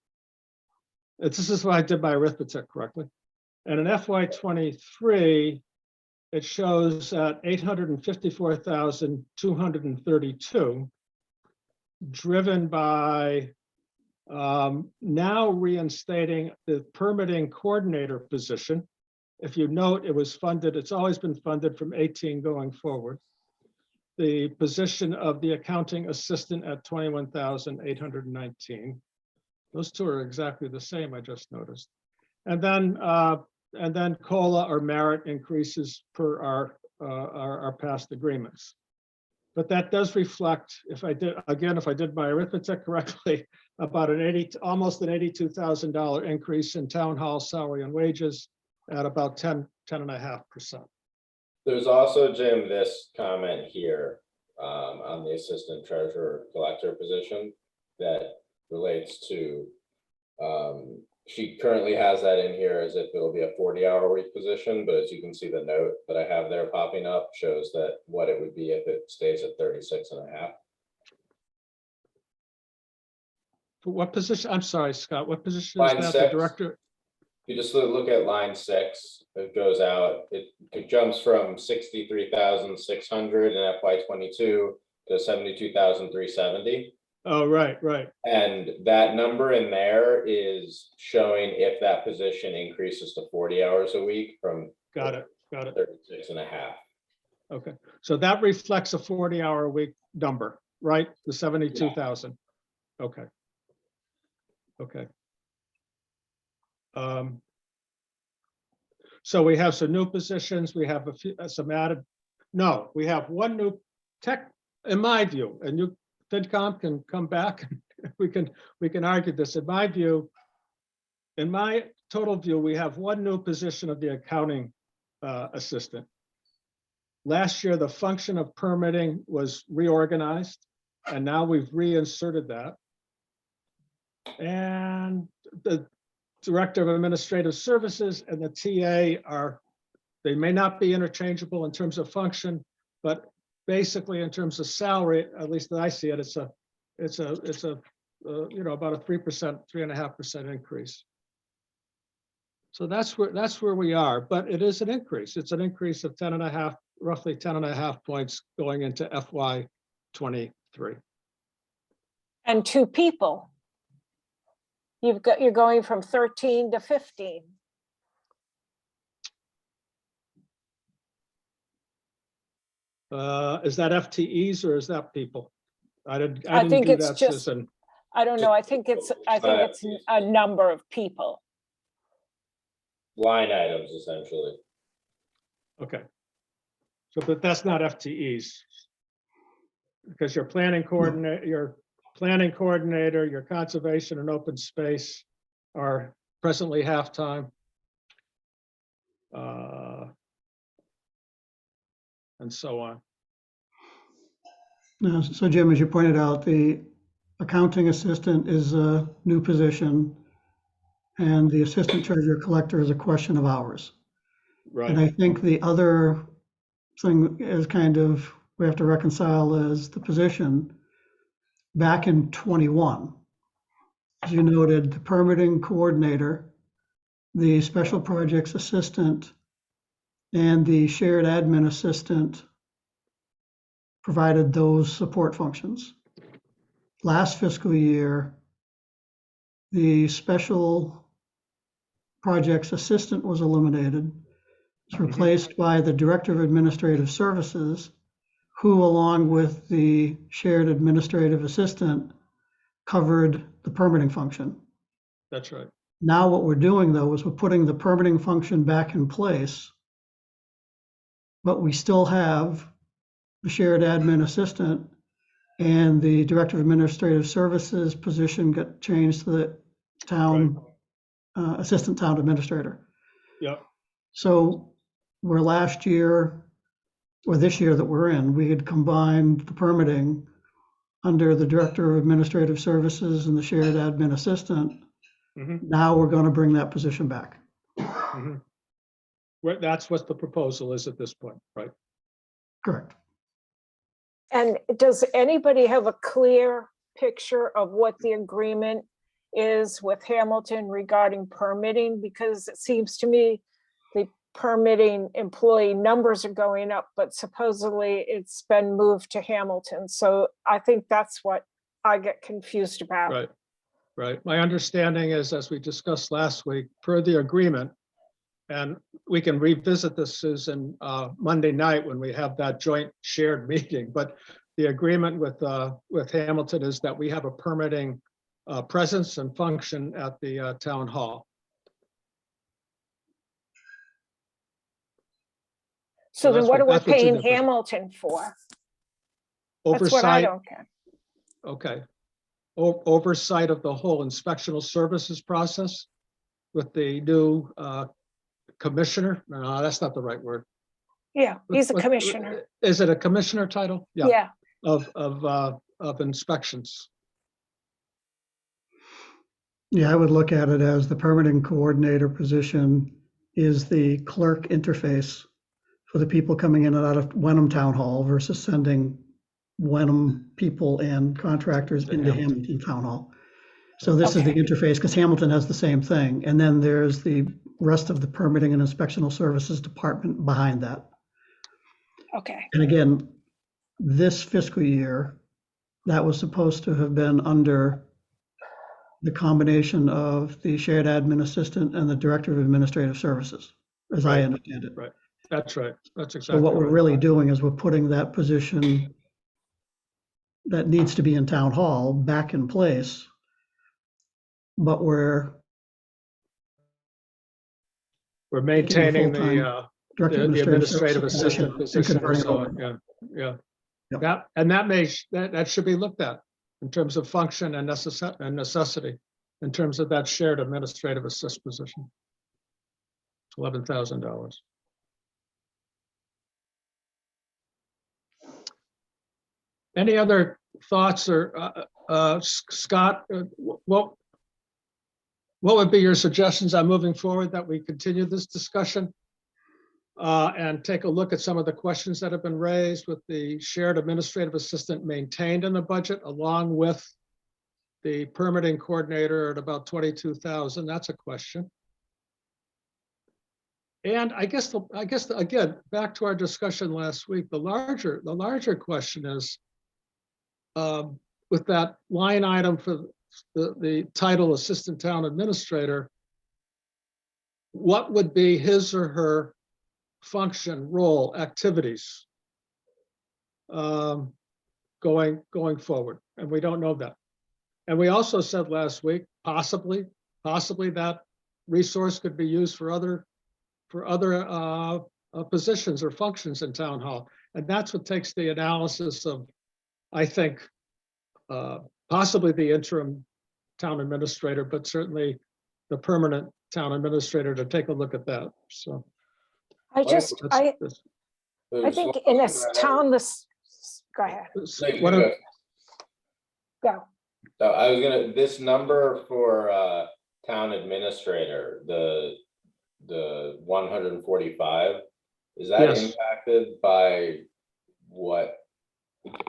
This is why I did my arithmetic correctly. And in FY23, it shows at $854,232, driven by now reinstating the permitting coordinator position. If you note, it was funded, it's always been funded from 18 going forward. The position of the accounting assistant at 21,819. Those two are exactly the same, I just noticed. And then COLA or merit increases per our past agreements. But that does reflect, if I did my arithmetic correctly, about almost an $82,000 increase in town hall salary and wages, at about 10.5%. There's also, Jim, this comment here on the assistant treasurer collector position that relates to, she currently has that in here as if it'll be a 40-hour week position, but as you can see, the note that I have there popping up shows that what it would be if it stays at 36.5. For what position? I'm sorry, Scott, what position Line is that? The 6. director? You just look at line 6, it goes out, it jumps from 63,600 in FY22 to 72,370. Oh, right. And that number in there is showing if that position increases to 40 hours a week from Got it. 36.5. Okay, so that reflects a 40-hour a week number, right? The 72,000. Okay. So we have some new positions, we have a few, some added, no, we have one new tech, in my view, and you, FinCom can come back, we can argue this. In my view, in my total view, we have one new position of the accounting assistant. Last year, the function of permitting was reorganized, and now we've reinserted that. And the Director of Administrative Services and the TA are, they may not be interchangeable in terms of function, but basically in terms of salary, at least that I see it, it's a you know, about a 3%, 3.5% increase. So that's where we are, but it is an increase. It's an increase of 10.5, roughly 10.5 points going into FY23. And 2 people. You're going from 13 to 15. Is that FTEs or is that people? I didn't think do it's that, just- Susan. I don't know. I think it's a number of people. Line items, essentially. Okay. So, but that's not FTEs. Because your planning coordinator, your conservation and open space are presently half-time. And so on. Now, so Jim, as you pointed out, the accounting assistant is a new position, and the assistant treasurer collector is a question of hours. And Right, I think the other thing is kind of, we have to reconcile is the position back in 21. As you noted, the permitting coordinator, the special projects assistant, and the shared admin assistant provided those support functions. Last fiscal year, the special projects assistant was eliminated. It's replaced by the director of administrative services, who, along with the shared administrative assistant, covered the permitting function. that's right. Now what we're doing, though, is we're putting the permitting function back in place, but we still have the shared admin assistant, and the director of administrative services position got changed to the town assistant town administrator. Yep, So where last year, or this year that we're in, we had combined the permitting under the director of administrative services and the shared admin assistant. Now we're going to bring that position back. Well, that's what the proposal is at this point, right? Correct. And does anybody have a clear picture of what the agreement is with Hamilton regarding permitting? Because it seems to me the permitting employee numbers are going up, but supposedly it's been moved to Hamilton. So I think that's what I get confused about. Right. My understanding is, as we discussed last week, per the agreement, and we can revisit this, Susan, Monday night when we have that joint shared meeting, but the agreement with Hamilton is that we have a permitting presence and function at the town hall. So then what are we that's what's in paying there. Hamilton for? That's what I Oversight, don't get. okay. Oversight of the whole inspectional services process with the new commissioner? No, that's not the right word. Yeah, he's a What- commissioner. Is it a commissioner title? Yeah, Of inspections. Yeah, I would look at it as the permitting coordinator position is the clerk interface for the people coming in and out of Wenham Town Hall versus sending Wenham people and contractors To into Hamilton. Hamilton Town Hall. So this is the Okay. interface, because Hamilton has the same thing. And then there's the rest of the permitting and inspectional services department behind that. okay. And again, this fiscal year, that was supposed to have been under the combination of the shared admin assistant and the director of administrative services, as I Right. understand it. Right. That's right. That's So exactly what we're right. really doing is we're putting that position that needs to be in town hall back in place. But we're We're maintaining full-time director of the administrative services assistant and position. converting So, over. yeah. Yep. That should be looked at in terms of function and necessity, in terms of that shared administrative assist position. $11,000. Any other thoughts or, Scott, what would be your suggestions on moving forward that we continue this discussion? And take a look at some of the questions that have been raised with the shared administrative assistant maintained in the budget, along with the permitting coordinator at about 22,000. That's a question. And I guess again, back to our discussion last week, the larger question is, with that line item for the title Assistant Town Administrator, what would be his or her function, role, activities going forward? And we don't know that. And we also said last week, possibly that resource could be used for other positions or functions in town hall. And that's what takes the analysis of, I think, possibly the interim town administrator, but certainly the permanent town administrator to take a look at that. So I that's- I think in this town, go ahead, what are- go. So I was gonna, this number for town administrator, the 145, is that Yes. impacted by what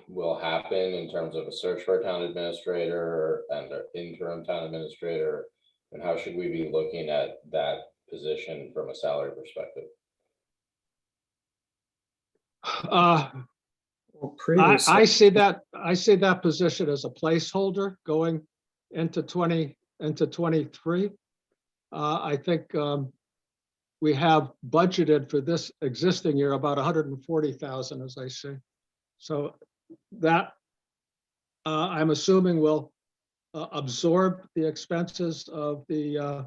will happen in terms of a search for a town administrator and an interim town administrator? And how should we be looking at that position from a salary perspective? Well, previously, I see that position as a placeholder going into 23. I think we have budgeted for this existing year about 140,000, as I see. So that I'm assuming will absorb the expenses of an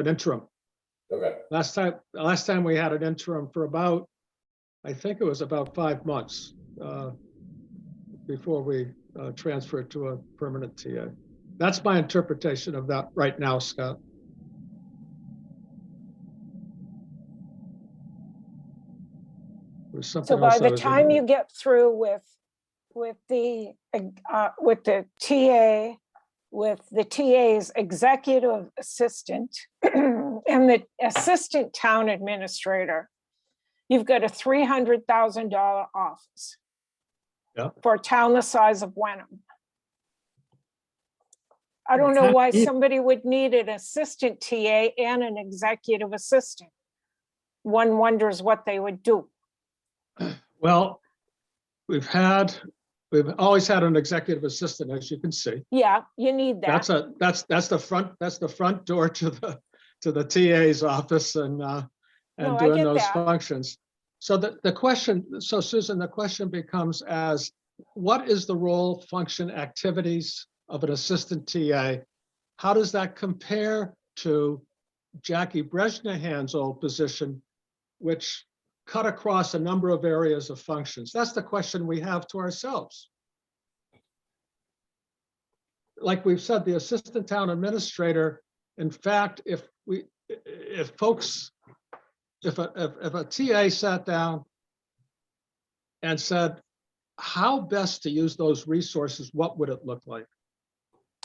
interim. Okay, Last time we had an interim for about, I think it was about 5 months before we transferred to a permanent TA. That's my interpretation of that right now, Scott. There's So something by else I the was time gonna- you get through with the TA, with the TA's executive assistant and the assistant town administrator, you've got a $300,000 office. Yeah. For a town the size of Wenham. I don't know why somebody would need an assistant TA and an executive assistant. One wonders what they would do. Well, we've always had an executive assistant, as you can see. Yeah, you need that. That's the front door to the TA's office and No, I doing get those that. functions. So the question, so Susan, the question becomes as, what is the role, function, activities of an assistant TA? How does that compare to Jackie Bresnahan's old position, which cut across a number of areas of functions? That's the question we have to ourselves. Like we've said, the assistant town administrator, in fact, if folks if a TA sat down and said, how best to use those resources, what would it look like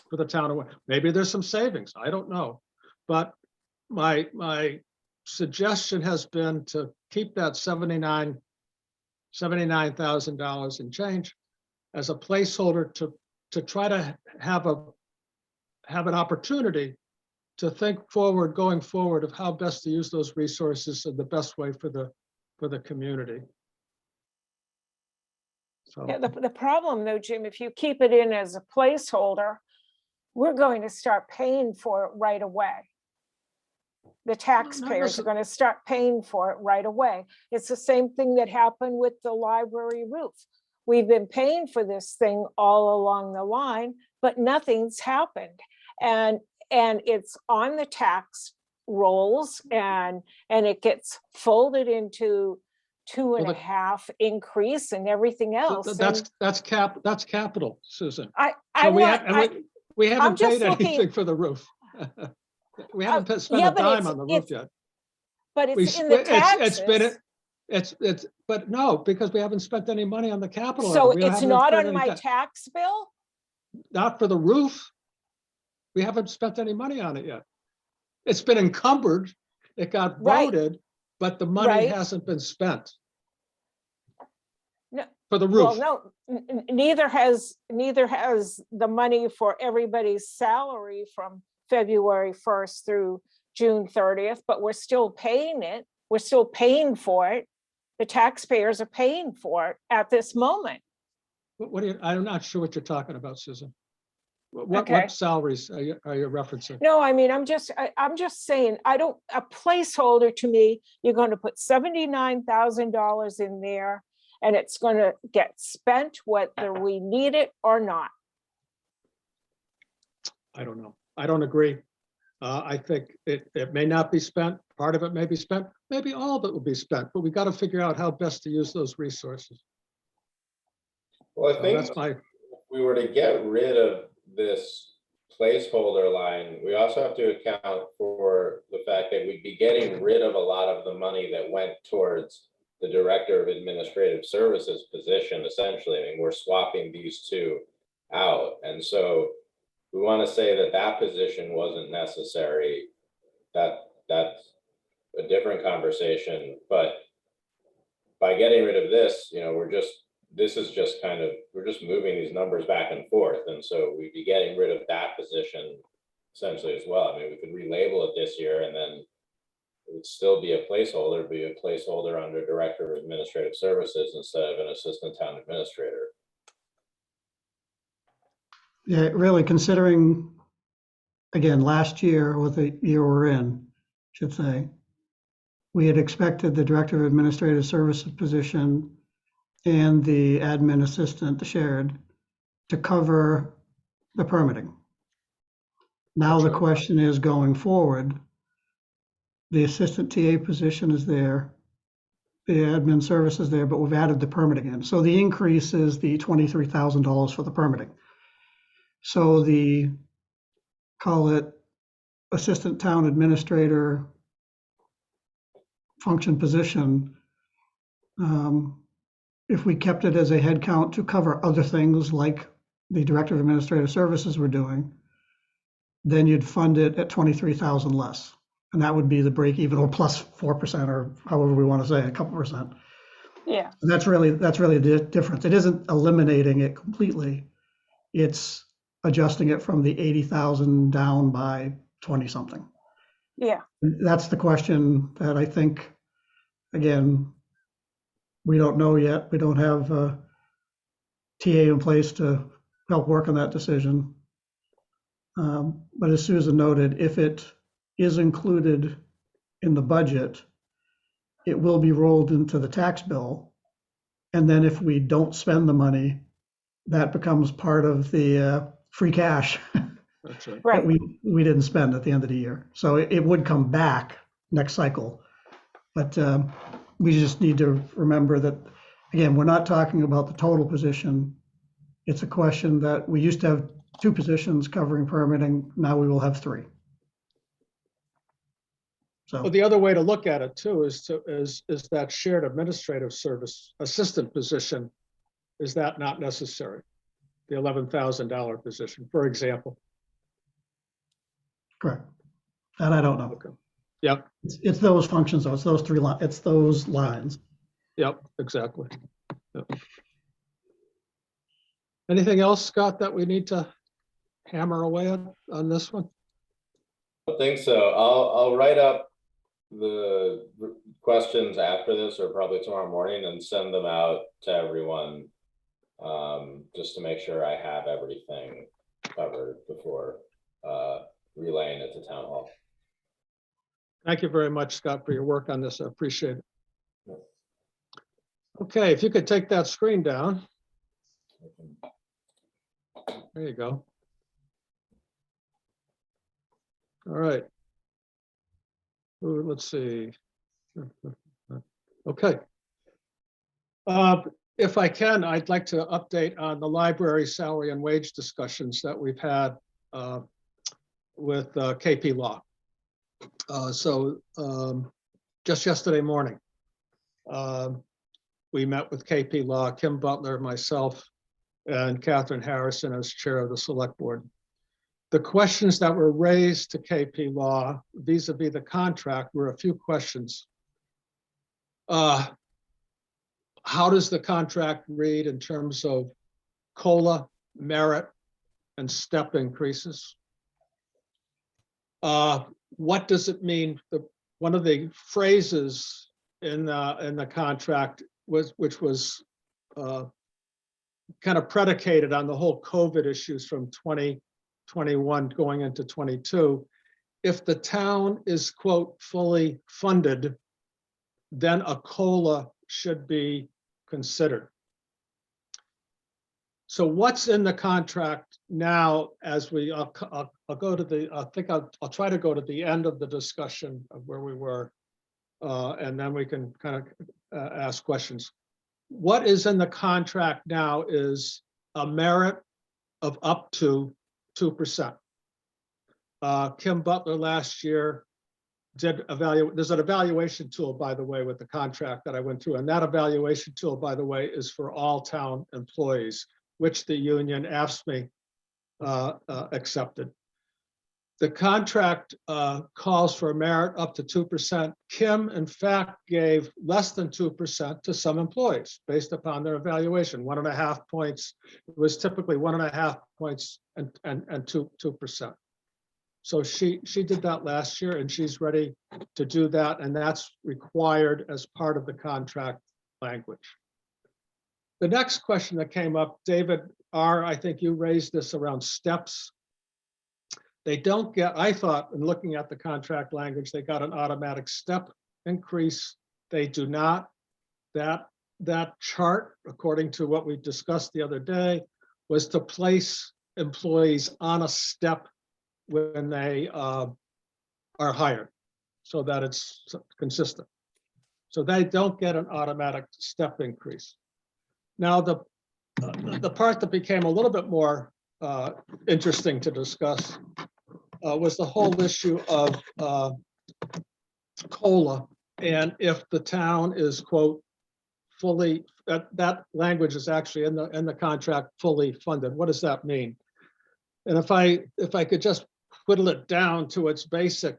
for the town of Wenham? Maybe there's some savings, I don't know. But my suggestion has been to keep that $79,000 and change as a placeholder to try to have an opportunity to think forward, going forward, of how best to use those resources in the best way for the community. So, Yeah, the problem though, Jim, if you keep it in as a placeholder, we're going to start paying for it right away. The taxpayers are going to start paying for it right away. It's the same thing that happened with the library roof. We've been paying for this thing all along the line, but nothing's happened. And it's on the tax rolls and it gets folded into 2.5 increase and everything else. that's capital, Susan. I'm We haven't just paid looking- anything for the roof. We haven't spent yeah, a but dime on the roof yet. But We it's in the taxes. But no, because we haven't spent any money on the capital. So We it's haven't not spent on any my tax bill? Not for the roof. We haven't spent any money on it yet. It's been encumbered. It got Right. voted, but the money Right. hasn't been spent. No, For the Well, roof. no, neither has the money for everybody's salary from February 1st through June 30th, but we're still paying it. We're still paying for it. The taxpayers are paying for it at this moment. What do you, I'm not sure what you're talking about, Susan. What Okay. salaries are you referencing? No, I mean, I'm just saying, a placeholder to me, you're going to put $79,000 in there and it's going to get spent whether we need it or not. I don't know. I don't agree. I think it may not be spent. Part of it may be spent. Maybe all of it will be spent, but we got to figure out how best to use those resources. Well, I think That's my, if we were to get rid of this placeholder line, we also have to account for the fact that we'd be getting rid of a lot of the money that went towards the Director of Administrative Services position, essentially. I mean, we're swapping these two out. And so we want to say that that position wasn't necessary. That's a different conversation. But by getting rid of this, this is just we're just moving these numbers back and forth. And so we'd be getting rid of that position essentially as well. I mean, we could relabel it this year and then it would still be a placeholder, under Director of Administrative Services instead of an Assistant Town Administrator. Yeah, really considering, again, last year, or the year we're in, should say, we had expected the Director of Administrative Services position and the admin assistant, the shared, to cover the permitting. Now the question is, going forward, the assistant TA position is there, the admin service is there, but we've added the permitting in. So the increase is the $23,000 for the permitting. So call it assistant town administrator function position, if we kept it as a head count to cover other things like the Director of Administrative Services were doing, then you'd fund it at 23,000 less. And that would be the break even, or plus 4%, or however we want to say, a couple percent. Yeah. And that's really the difference. It isn't eliminating it completely. It's adjusting it from the 80,000 down by 20 something. Yeah. That's the question that I think, again, we don't know yet. We don't have a TA in place to help work on that decision. But as Susan noted, if it is included in the budget, it will be rolled into the tax bill. And then if we don't spend the money, that becomes part of the free cash that's right. Right. that we didn't spend at the end of the year. So it would come back next cycle. But we just need to remember that, again, we're not talking about the total position. It's a question that we used to have 2 positions covering permitting. Now we will have 3. So, Well, the other way to look at it too is that shared administrative service assistant position, is that not necessary? The $11,000 position, for example. correct. And I don't know. Okay. Yep, It's those functions, though. It's those it's those lines. yep, exactly. Yep. Anything else, Scott, that we need to hammer away on this one? I think so. I'll write up the questions after this, or probably tomorrow morning, and send them out to everyone, just to make sure I have everything covered before relaying it to town hall. Thank you very much, Scott, for your work on this. I appreciate it. Okay, if you could take that screen down. There you go. All right. Ooh, let's see. Okay. If I can, I'd like to update on the library salary and wage discussions that we've had with KP Law. Just yesterday morning, we met with KP Law, Kim Butler, myself, and Catherine Harrison as chair of the select board. The questions that were raised to KP Law vis-a-vis the contract were a few questions. How does the contract read in terms of COLA, merit, and step increases? What does it mean? One of the phrases in the contract which was kind of predicated on the whole COVID issues from 2021 going into 22. If the town is, quote, fully funded, then a COLA should be considered. So what's in the contract now, as I'll go to the, I think I'll try to go to the end of the discussion of where we were, and then we can kind of ask questions. What is in the contract now is a merit of up to 2%. Kim Butler last year did evaluate. There's an evaluation tool, by the way, with the contract that I went through, and that evaluation tool, by the way, is for all town employees, which the union AFSCME accepted. The contract calls for a merit up to 2%. Kim, in fact, gave less than 2% to some employees based upon their evaluation. 1.5 points. It was typically 1.5 points and 2%. So she did that last year, and she's ready to do that, and that's required as part of the contract language. The next question that came up, David R., I think you raised this around steps. They don't get, I thought, in looking at the contract language, they got an automatic step increase. They do not. That chart, according to what we discussed the other day, was to place employees on a step when they are hired, so that it's consistent. So they don't get an automatic step increase. Now, the part that became a little bit more interesting to discuss was the whole issue of COLA, and if the town is, quote, fully, that language is actually in the contract, fully funded. What does that mean? And if I could just whittle it down to its basic,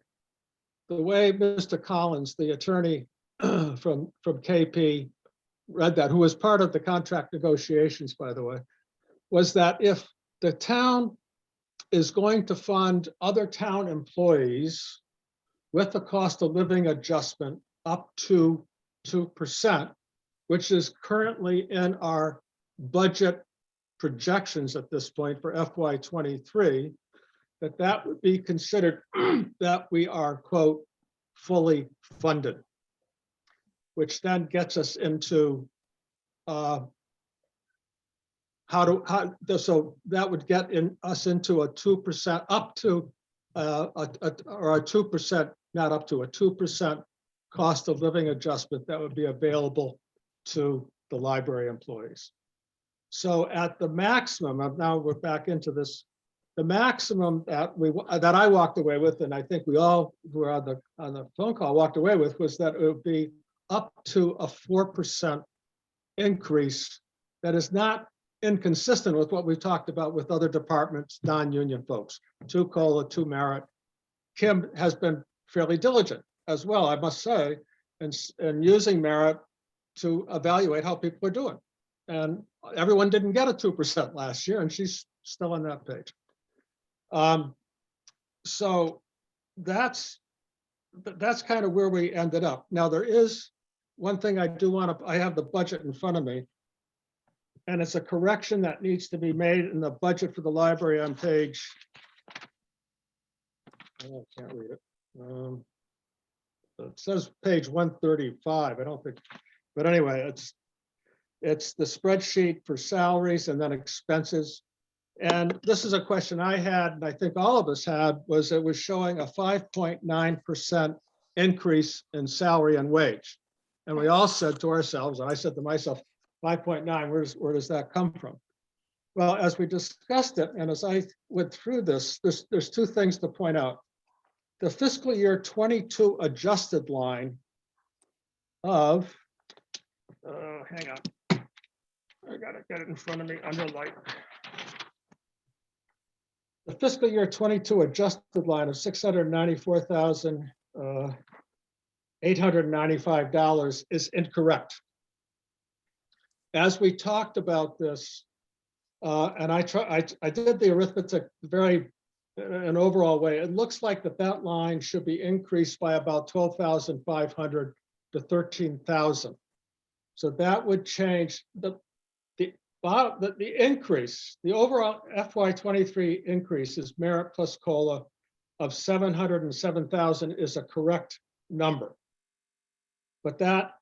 the way Mr. Collins, the attorney from KP, read that, who was part of the contract negotiations, by the way, was that if the town is going to fund other town employees with the cost of living adjustment up to 2%, which is currently in our budget projections at this point for FY23, that would be considered that we are, quote, fully funded, which then gets us into so that would get us into a 2% up to or a 2%, not up to a 2% cost of living adjustment that would be available to the library employees. So at the maximum, now we're back into this the maximum that I walked away with, and I think we all who were on the phone call walked away with, was that it would be up to a 4% increase. That is not inconsistent with what we've talked about with other departments, non-union folks, 2 COLA, 2 merit. Kim has been fairly diligent as well, I must say, in using merit to evaluate how people are doing. And everyone didn't get a 2% last year, and she's still on that page. So that's kind of where we ended up. Now, there is one thing I do want to, I have the budget in front of me, and it's a correction that needs to be made in the budget for the library on page, I can't read it. It says page 135. I don't think, but anyway, it's the spreadsheet for salaries and then expenses. And this is a question I had, and I think all of us had, was it was showing a 5.9% increase in salary and wage. And we all said to ourselves, and I said to myself, 5.9, where does that come from? Well, as we discussed it, and as I went through this, there's 2 things to point out. The fiscal year 22 adjusted line of, hang on, I gotta get it in front of me under light. The fiscal year 22 adjusted line of $694,895 is incorrect. As we talked about this, and I did the arithmetic very in an overall way, it looks like that line should be increased by about 12,500 to 13,000. So that would change the increase. The overall FY23 increase is merit plus COLA of 707,000 is a correct number. But that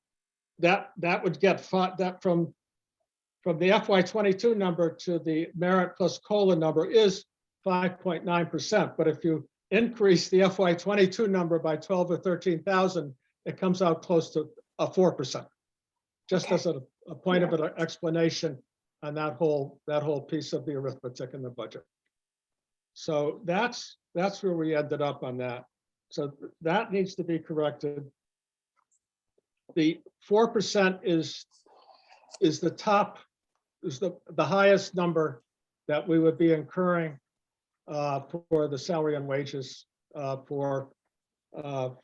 would get that from the FY22 number to the merit plus COLA number is 5.9%. But if you increase the FY22 number by 12 or 13,000, it comes out close to a 4%. Just as a point of an explanation on that whole piece of the arithmetic in the budget. So that's where we ended up on that. So that needs to be corrected. The 4% is the top, is the highest number that we would be incurring for the salary and wages for the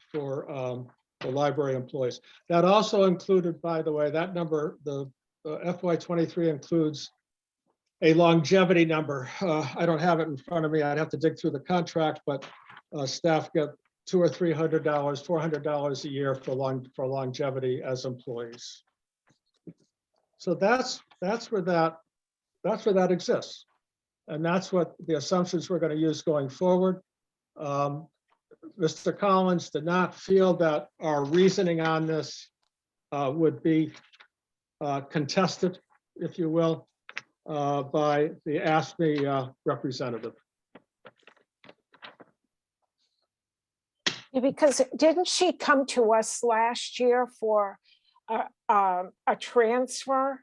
library employees. That also included, by the way, that number, the FY23 includes a longevity number. I don't have it in front of me. I'd have to dig through the contract, but staff get $200 or $300, $400 a year for longevity as employees. So that's where that exists. And that's what the assumptions we're going to use going forward. Mr. Collins did not feel that our reasoning on this would be contested, if you will, by the ASME representative. Yeah, because didn't she come to us last year for a transfer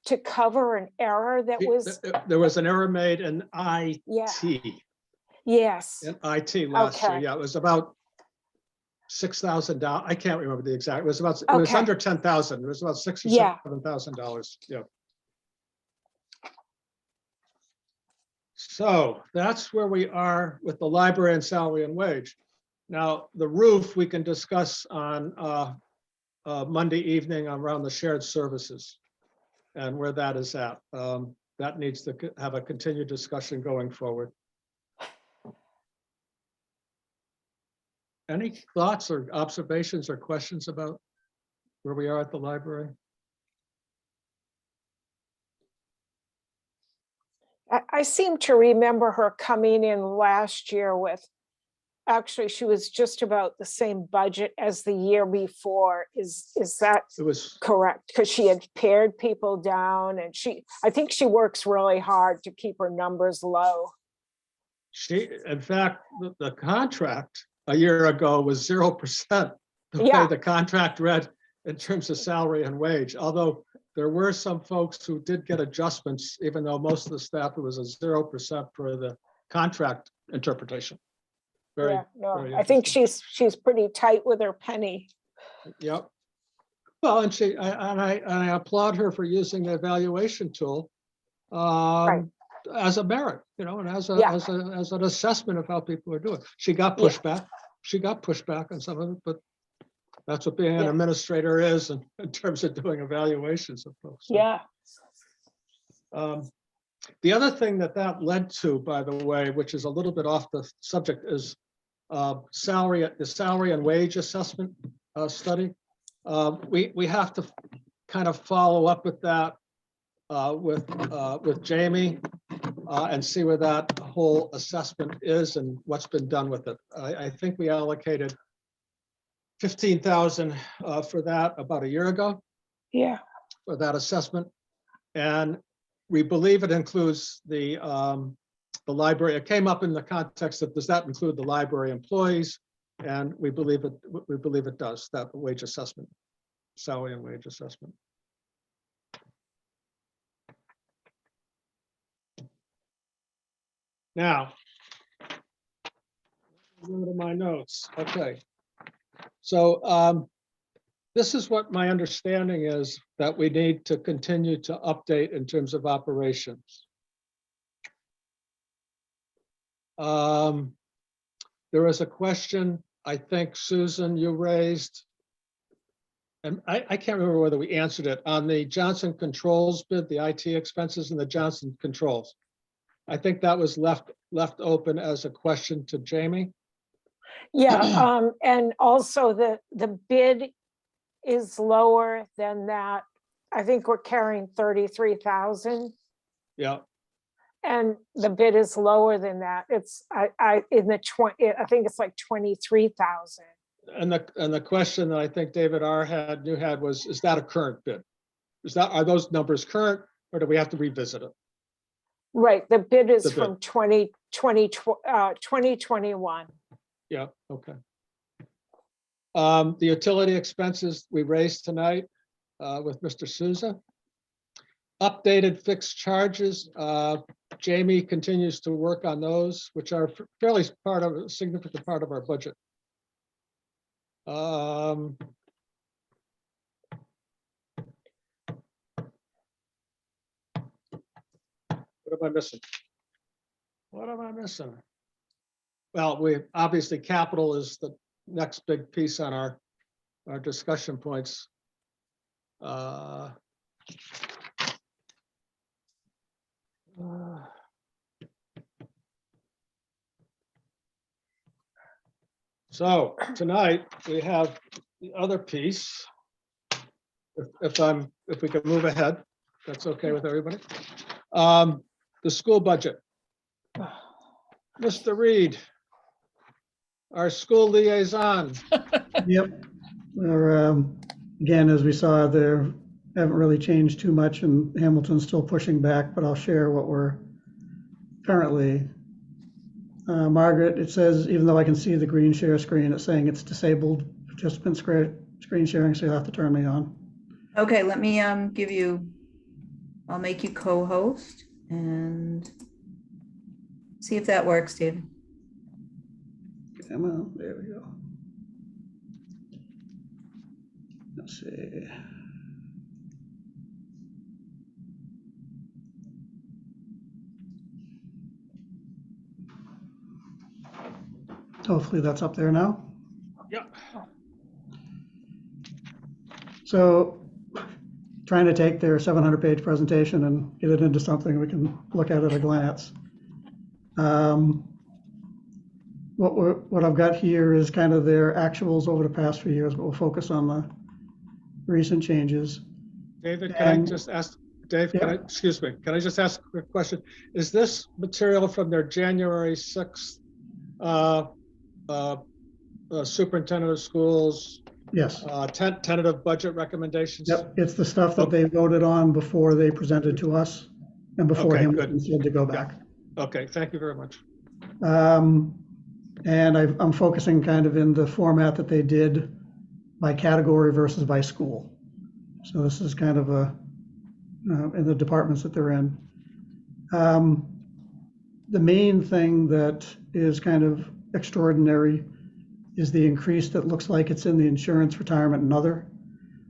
to cover an error that was? There was an error made in IT. Yes. In IT last year. Okay. Yeah, it was about $6,000. I can't remember the exact. It was about. It was Okay. under 10,000. It was about $6,000 or Yeah. $7,000. Yeah. So that's where we are with the library and salary and wage. Now, the roof we can discuss on Monday evening around the shared services and where that is at. That needs to have a continued discussion going forward. Any thoughts or observations or questions about where we are at the library? I seem to remember her coming in last year with, actually, she was just about the same budget as the year before. Is that It was, correct? Because she had pared people down, and I think she works really hard to keep her numbers low. in fact, the contract a year ago was 0%. The Yeah. way the contract read in terms of salary and wage, although there were some folks who did get adjustments, even though most of the staff, it was a 0% for the contract interpretation. Very, Yeah, no, very I think interesting. she's pretty tight with her penny. Yep. Well, and I applaud her for using the evaluation tool as a merit, you know, and as Yeah. as an assessment of how people are doing. She got Yeah. pushback. She got pushback on some of it, but that's what being an Yeah. administrator is in terms of doing evaluations of folks. So, Yeah, the other thing that led to, by the way, which is a little bit off the subject, is the salary and wage assessment study. We have to kind of follow up with that with Jamie and see where that whole assessment is and what's been done with it. I think we allocated 15,000 for that about a year ago, yeah, for that assessment. And we believe it includes the library. It came up in the context of, does that include the library employees? And we believe it does, that wage assessment, salary and wage assessment. Now, go to my notes. Okay. So this is what my understanding is, that we need to continue to update in terms of operations. There was a question, I think, Susan, you raised, and I can't remember whether we answered it, on the Johnson Controls bid, the IT expenses and the Johnson Controls. I think that was left open as a question to Jamie. yeah. And also the bid is lower than that. I think we're carrying 33,000. Yeah, And the bid is lower than that. It's I think it's like 23,000. and the question that I think David R. had was, is that a current bid? Are those numbers current, or do we have to revisit it? Right, the bid is The bid. from 2021. Yeah, okay. The utility expenses we raised tonight with Mr. Souza. Updated fixed charges. Jamie continues to work on those, which are fairly significant part of our budget. What am I missing? What am I missing? Well, obviously capital is the next big piece on our discussion points. So tonight we have the other piece. If we can move ahead, that's okay with everybody. The school budget. Mr. Reed, our school liaison. Yep. Again, as we saw, there haven't really changed too much, and Hamilton's still pushing back, but I'll share what we're currently. Margaret, it says, even though I can see the green share screen, it's saying it's disabled participant screen sharing, so you'll have to turn me on. Okay, let me I'll make you co-host and see if that works, David. Come on, there we go. Let's see. Hopefully that's up there now. Yeah. So trying to take their 700-page presentation and get it into something we can look at a glance. What I've got here is kind of their actuals over the past few years, but we'll focus on the recent changes. David, can I just ask, Dave, Yeah. excuse me, can I just ask a quick question? Is this material from their January 6th superintendent of schools Yes. Tentative budget recommendations? Yep, it's the stuff that they voted on before they presented to us and before Okay, Hamilton good. said to go back. Okay, thank you very much. And I'm focusing kind of in the format that they did by category versus by school. So this is kind of in the departments that they're in. the main thing that is kind of extraordinary is the increase that looks like it's in the insurance, retirement, and other.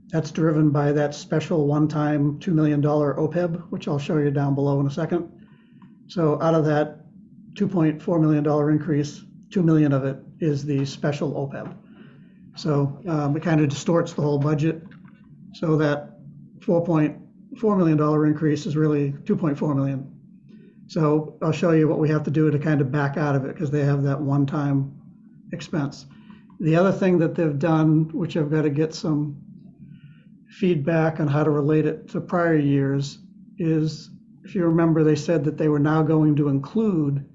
That's driven by that special one-time $2 million OPEB, which I'll show you down below in a second. So out of that $2.4 million increase, 2 million of it is the special OPEB. So it kind of distorts the whole budget. So that $4.4 million increase is really 2.4 million. So I'll show you what we have to do to kind of back out of it because they have that one-time expense. The other thing that they've done, which I've got to get some feedback on how to relate it to prior years, is if you remember, they said that they were now going to include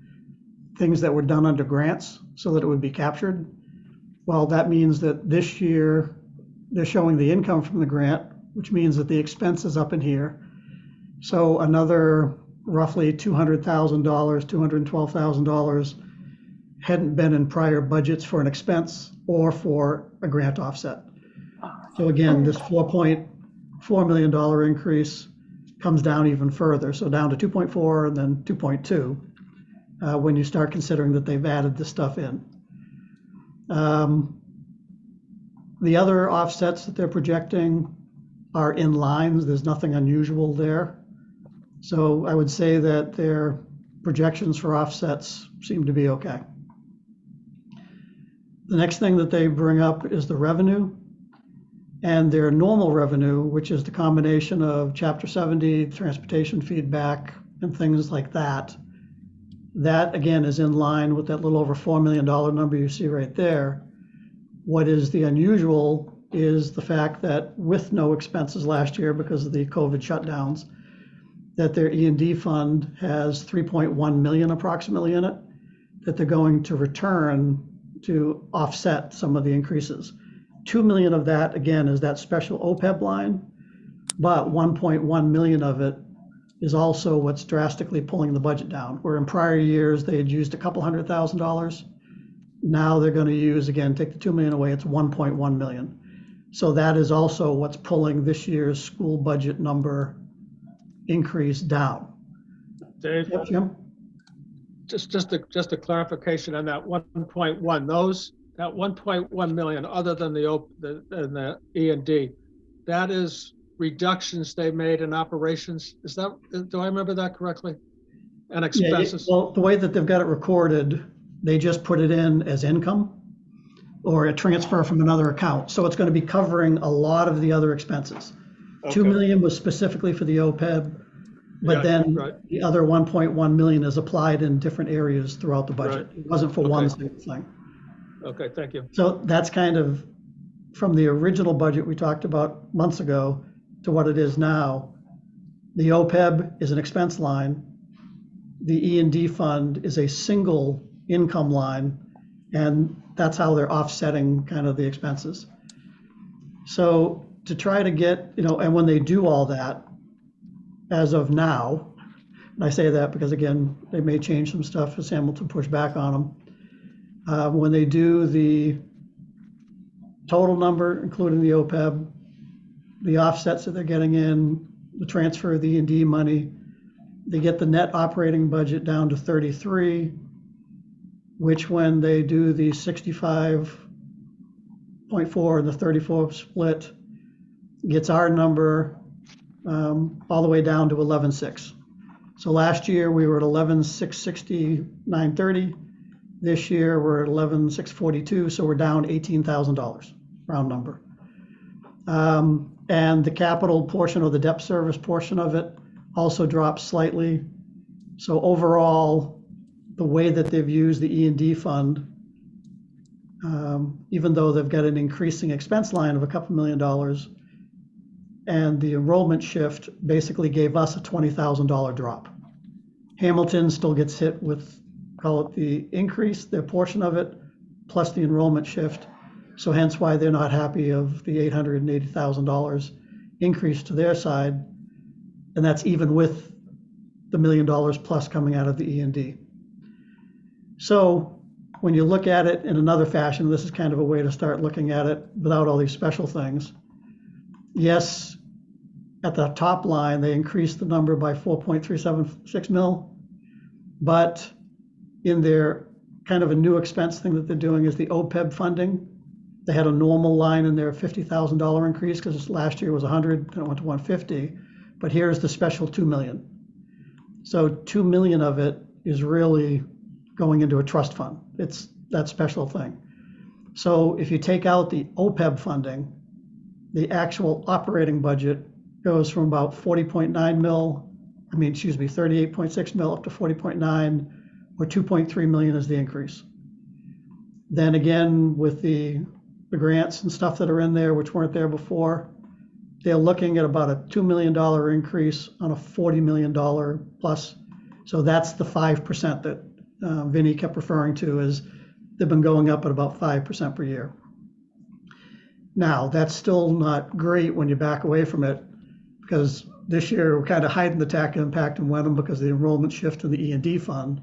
things that were done under grants so that it would be captured. Well, that means that this year they're showing the income from the grant, which means that the expense is up in here. So another roughly $200,000, $212,000 hadn't been in prior budgets for an expense or for a grant offset. So again, this $4.4 million increase comes down even further. So down to 2.4 and then 2.2 when you start considering that they've added this stuff in. The other offsets that they're projecting are in lines. There's nothing unusual there. So I would say that their projections for offsets seem to be okay. The next thing that they bring up is the revenue. And their normal revenue, which is the combination of Chapter 70, transportation feedback, and things like that, that again is in line with that little over $4 million number you see right there. What is the unusual is the fact that with no expenses last year because of the COVID shutdowns, that their E&D fund has 3.1 million approximately in it that they're going to return to offset some of the increases. 2 million of that, again, is that special OPEB line, but 1.1 million of it is also what's drastically pulling the budget down. Where in prior years, they had used a couple $100,000. Now they're going to use, again, take the 2 million away, it's 1.1 million. So that is also what's pulling this year's school budget number increase down. Dave, Yep, Jim? just a clarification on that 1.1, that 1.1 million, other than the E&D, that is reductions they made in operations. Is that, do I remember that correctly? And expenses? Well, the way that they've got it recorded, they just put it in as income or a transfer from another account. So it's going to be covering a lot of the other expenses. Okay. 2 million was specifically for the OPEB, but Yeah, then right. the other 1.1 million is applied in different areas throughout the budget. Right. It wasn't for Okay. one single thing. Okay, thank you. So that's kind of from the original budget we talked about months ago to what it is now. The OPEB is an expense line. The E&D fund is a single income line, and that's how they're offsetting kind of the expenses. So to try to get, and when they do all that, as of now, and I say that because again, they may change some stuff as Hamilton push back on them. When they do the total number, including the OPEB, the offsets that they're getting in, the transfer of the E&D money, they get the net operating budget down to 33, which when they do the 65.4 and the 34 split, gets our number all the way down to 11.6. So last year we were at 11,669.30. This year we're at 11,642, so we're down $18,000, round number. And the capital portion or the debt service portion of it also drops slightly. So overall, the way that they've used the E&D fund, even though they've got an increasing expense line of a couple $1 million, and the enrollment shift basically gave us a $20,000 drop. Hamilton still gets hit with, call it the increase, their portion of it, plus the enrollment shift. So hence why they're not happy of the $880,000 increase to their side. And that's even with the $1 million plus coming out of the E&D. So when you look at it in another fashion, this is kind of a way to start looking at it without all these special things. Yes, at the top line, they increased the number by 4.376 mil, but in their kind of a new expense thing that they're doing is the Opeb funding. They had a normal line in their $50,000 increase because last year was 100, then it went to 150. But here's the special 2 million. So 2 million of it is really going into a trust fund. It's that special thing. So if you take out the Opeb funding, the actual operating budget goes from about 40.9 mil, 38.6 mil up to 40.9, or 2.3 million is the increase. Then again, with the grants and stuff that are in there, which weren't there before, they're looking at about a $2 million increase on a $40 million plus. So that's the 5% that Vinny kept referring to, is they've been going up at about 5% per year. Now, that's still not great when you back away from it, because this year we're kind of hiding the tax impact in Wenham because of the enrollment shift in the E&D fund,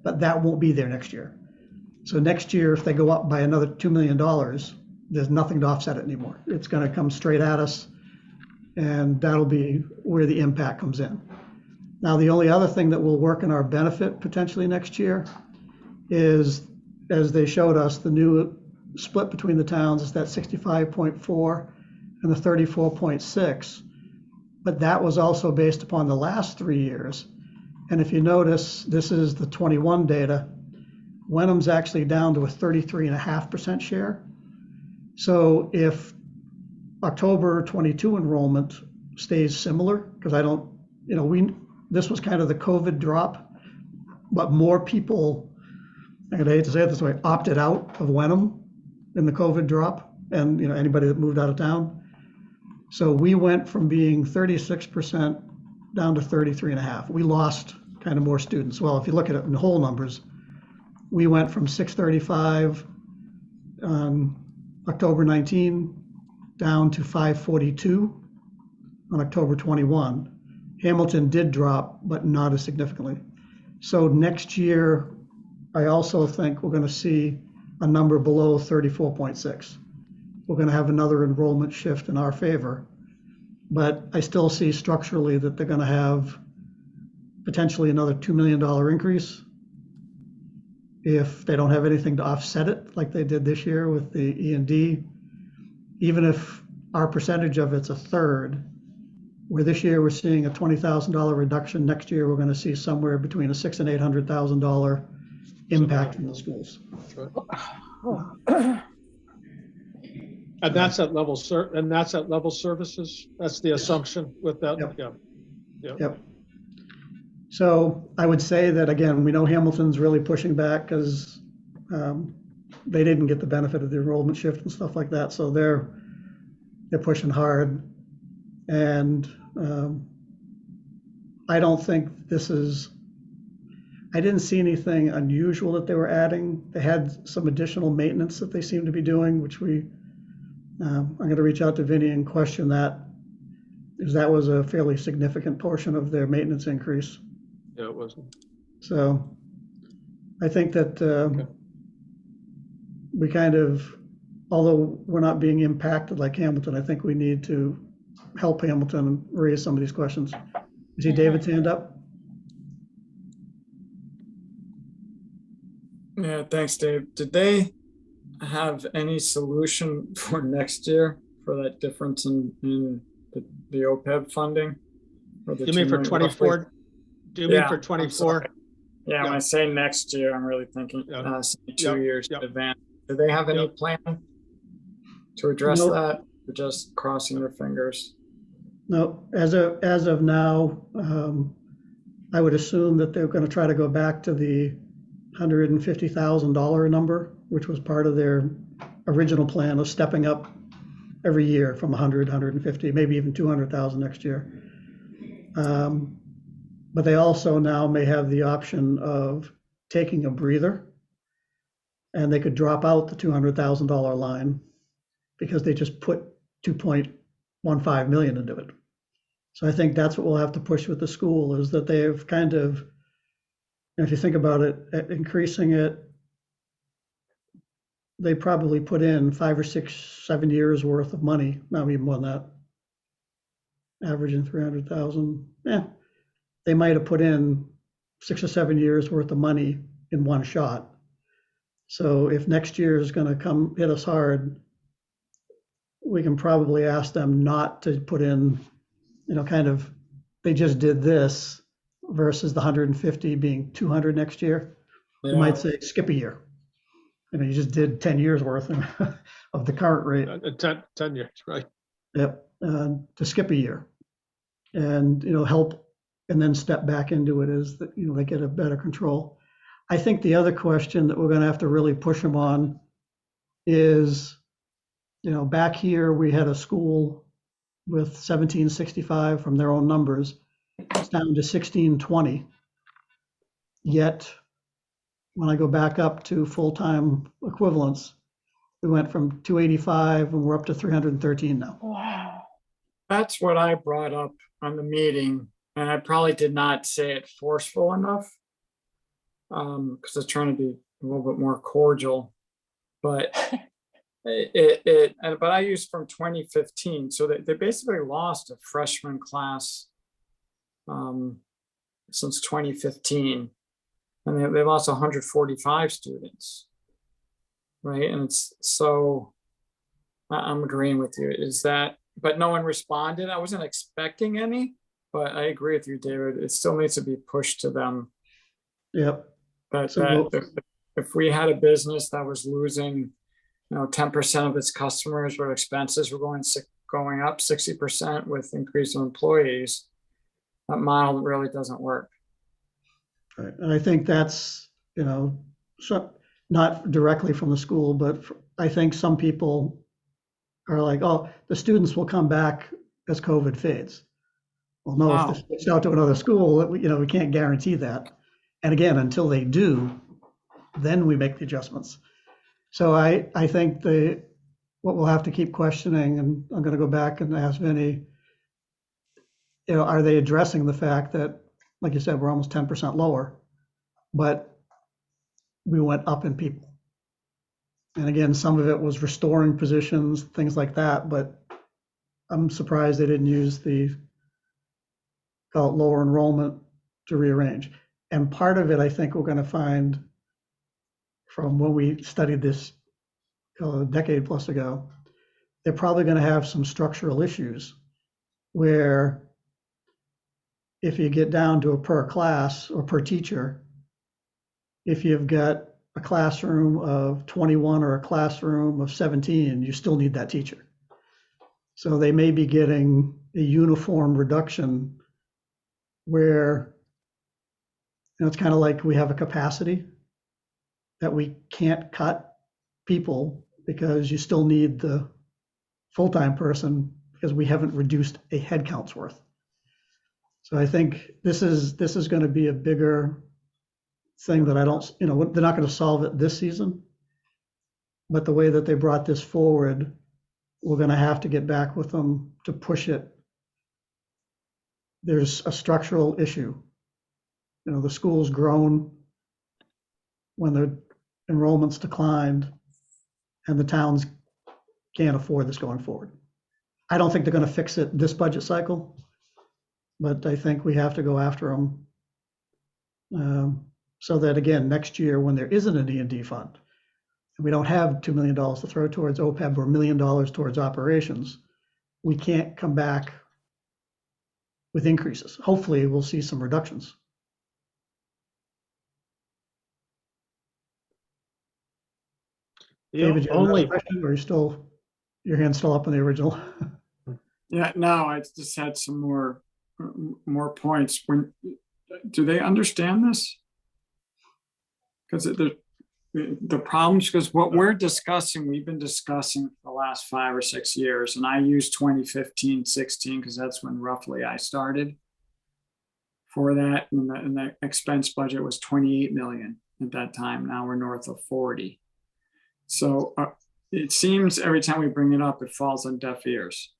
but that won't be there next year. So next year, if they go up by another $2 million, there's nothing to offset it anymore. It's going to come straight at us, and that'll be where the impact comes in. Now, the only other thing that will work in our benefit potentially next year is, as they showed us, the new split between the towns is that 65.4 and the 34.6. But that was also based upon the last 3 years. And if you notice, this is the 21 data. Wenham's actually down to a 33.5% share. So if October 22 enrollment stays similar, because this was kind of the COVID drop, but more people, I hate to say it this way, opted out of Wenham in the COVID drop, and anybody that moved out of town. So we went from being 36% down to 33.5. We lost kind of more students. Well, if you look at it in whole numbers, we went from 635 on October 19 down to 542 on October 21. Hamilton did drop, but not as significantly. So next year, I also think we're going to see a number below 34.6. We're going to have another enrollment shift in our favor. But I still see structurally that they're going to have potentially another $2 million increase if they don't have anything to offset it like they did this year with the E&D. Even if our percentage of it's a third, where this year we're seeing a $20,000 reduction, next year we're going to see somewhere between a $600,000 and $800,000 impact in the schools. That's right. And that's at level services. That's the assumption with that. Yep. Yeah. Yep. So I would say that, again, we know Hamilton's really pushing back because they didn't get the benefit of the enrollment shift and stuff like that. So they're pushing hard. And I don't think I didn't see anything unusual that they were adding. They had some additional maintenance that they seem to be doing, which I'm going to reach out to Vinny and question that, because that was a fairly significant portion of their maintenance increase. Yeah, it wasn't. So I think that we kind of, although we're not being impacted like Hamilton, I think we need to help Hamilton raise some of these questions. You see David's hand up? Yeah, thanks, Dave. Did they have any solution for next year for that difference in the OPEB funding? You mean for 24? Do you mean for 24? Yeah, when I say next year, I'm really thinking 2 years in advance. Do they have any plan to address that, or just crossing their fingers? No, as of now, I would assume that they're going to try to go back to the $150,000 number, which was part of their original plan of stepping up every year from 100, 150, maybe even 200,000 next year. But they also now may have the option of taking a breather, and they could drop out the $200,000 line because they just put 2.15 million into it. So I think that's what we'll have to push with the school, is that they've kind of, if you think about it, increasing it, they probably put in 5 or 6, 7 years worth of money, not even more than that, averaging 300,000. Yeah, they might have put in 6 or 7 years worth of money in one shot. So if next year is going to come hit us hard, we can probably ask them not to put in, kind of, they just did this versus the 150 being 200 next year. You might say skip a year. You just did 10 years worth of the current rate. 10 years, right? Yep, to skip a year and, help and then step back into it as, they get a better control. I think the other question that we're going to have to really push them on is, back here, we had a school with 1765 from their own numbers. It's down to 1620. Yet, when I go back up to full-time equivalents, we went from 285 and we're up to 313 now. Wow. That's what I brought up on the meeting, and I probably did not say it forceful enough, because I was trying to be a little bit more cordial, but but I used from 2015, so they basically lost a freshman class since 2015, and they lost 145 students, right? And it's so, I'm agreeing with you. Is that, but no one responded. I wasn't expecting any, but I agree with you, David. It still needs to be pushed to them. Yep. That if we had a business that was losing, 10% of its customers or expenses were going up 60% with increase in employees, that model really doesn't work. Right. And I think that's, not directly from the school, but I think some people are like, oh, the students will come back as COVID fades. Well, no, if they switch out to another school, we can't guarantee that. And again, until they do, then we make the adjustments. So I think what we'll have to keep questioning, and I'm going to go back and ask Vinny, are they addressing the fact that, like you said, we're almost 10% lower, but we went up in people. And again, some of it was restoring positions, things like that, but I'm surprised they didn't use the lower enrollment to rearrange. And part of it, I think we're going to find from when we studied this a decade plus ago, they're probably going to have some structural issues where if you get down to a per class or per teacher, if you've got a classroom of 21 or a classroom of 17, you still need that teacher. So they may be getting a uniform reduction where, it's kind of like we have a capacity that we can't cut people because you still need the full-time person because we haven't reduced a headcount's worth. So I think this is going to be a bigger thing that I don't, they're not going to solve it this season, but the way that they brought this forward, we're going to have to get back with them to push it. There's a structural issue. The school's grown when the enrollments declined and the towns can't afford this going forward. I don't think they're going to fix it this budget cycle, but I think we have to go after them so that, again, next year when there isn't an E&D fund, and we don't have $2 million to throw towards OPEB or $1 million towards operations, we can't come back with increases. Hopefully we'll see some reductions. David, you have another question, or your hand's still up on the original? Yeah, no, I just had some more points. Do they understand this? Because the problems, because what we're discussing, we've been discussing for the last 5 or 6 years, and I use 2015, 16, because that's when roughly I started for that, and the expense budget was 28 million at that time. Now we're north of 40. So it seems every time we bring it up, it falls on deaf ears.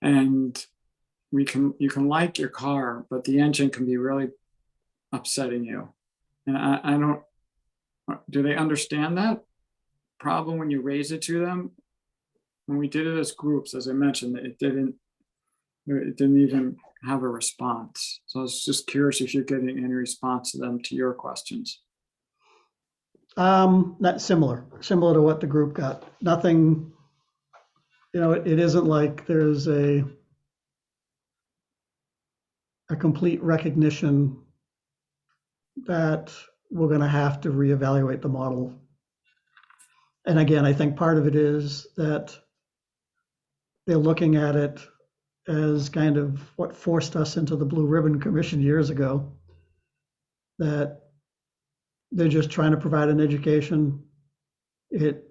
And you can like your car, but the engine can be really upsetting you. And I don't, do they understand that problem when you raise it to them? When we did it as groups, as I mentioned, it didn't even have a response. So I was just curious if you're getting any response to them, to your questions. Not similar to what the group got. Nothing, it isn't like there's a complete recognition that we're going to have to reevaluate the model. And again, I think part of it is that they're looking at it as kind of what forced us into the Blue Ribbon Commission years ago, that they're just trying to provide an education. The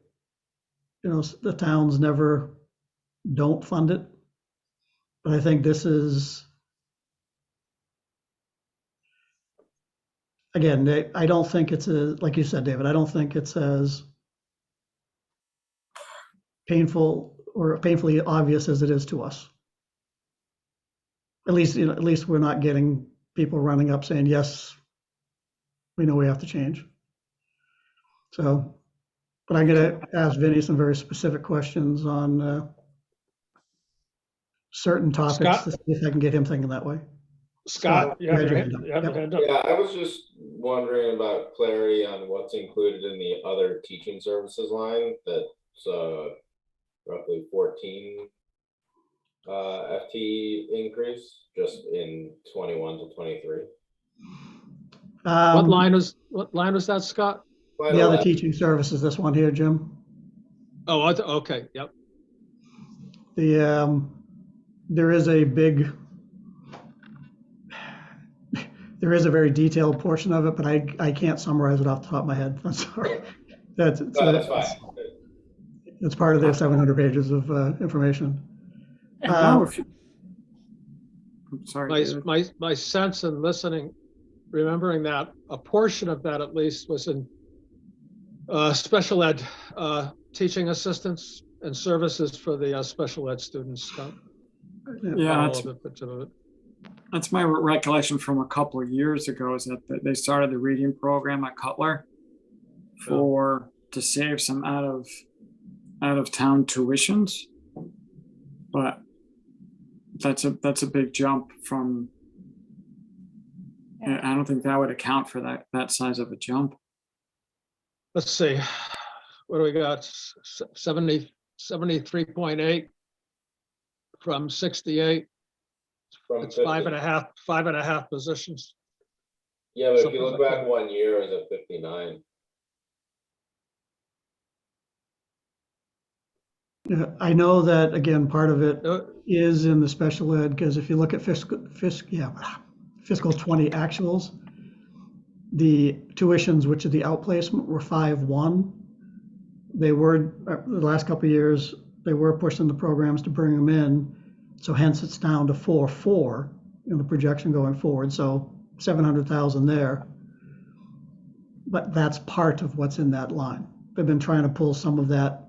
towns never don't fund it. But I think this is, again, I don't think it's like you said, David, I don't think it's as painful or painfully obvious as it is to us. At least we're not getting people running up saying, yes, we know we have to change. So, but I'm going to ask Vinny some very specific questions on certain topics Scott? to see if I can get him thinking that way. Scott, you have your hand Yep. up. Yeah, I was just wondering about clarity on what's included in the other teaching services line. That's roughly 14 FTE increase just in 21 to 23. What line was that, Scott? The other teaching services, this one here, Jim. Oh, okay, yep. There is a very detailed portion of it, but I can't summarize it off the top of my head. I'm sorry. That's fine. It's part of their 700 pages of information. And now if you, I'm sorry. My sense in listening, remembering that a portion of that at least was in special ed teaching assistants and services for the special ed students. Scott. Yeah, that's my recollection from a couple of years ago, is that they started the reading program at Cutler to save some out of town tuitions, but that's a big jump from. I don't think that would account for that size of a jump. Let's see, what do we got? 73.8 from 68. It's 5.5 positions. Yeah, but if Something you look like back that. 1 year, it was at 59. Yeah, I know that, again, part of it is in the special ed, because if you look at fiscal 20 actuals, the tuitions, which are the outplacement, were 5.1. They were, the last couple of years, they were pushing the programs to bring them in. So hence it's down to 4.4 in the projection going forward. So 700,000 there. But that's part of what's in that line. They've been trying to pull some of that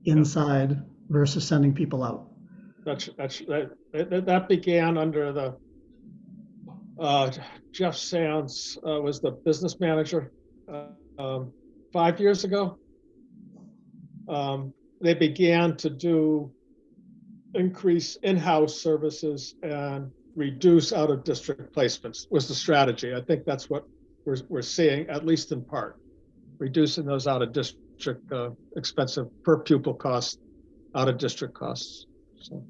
inside versus sending people out. That began under the Jeff Sands was the business manager 5 years ago. They began to increase in-house services and reduce out-of-district placements was the strategy. I think that's what we're seeing, at least in part, reducing those out-of-district expensive per pupil costs, out-of-district costs. So.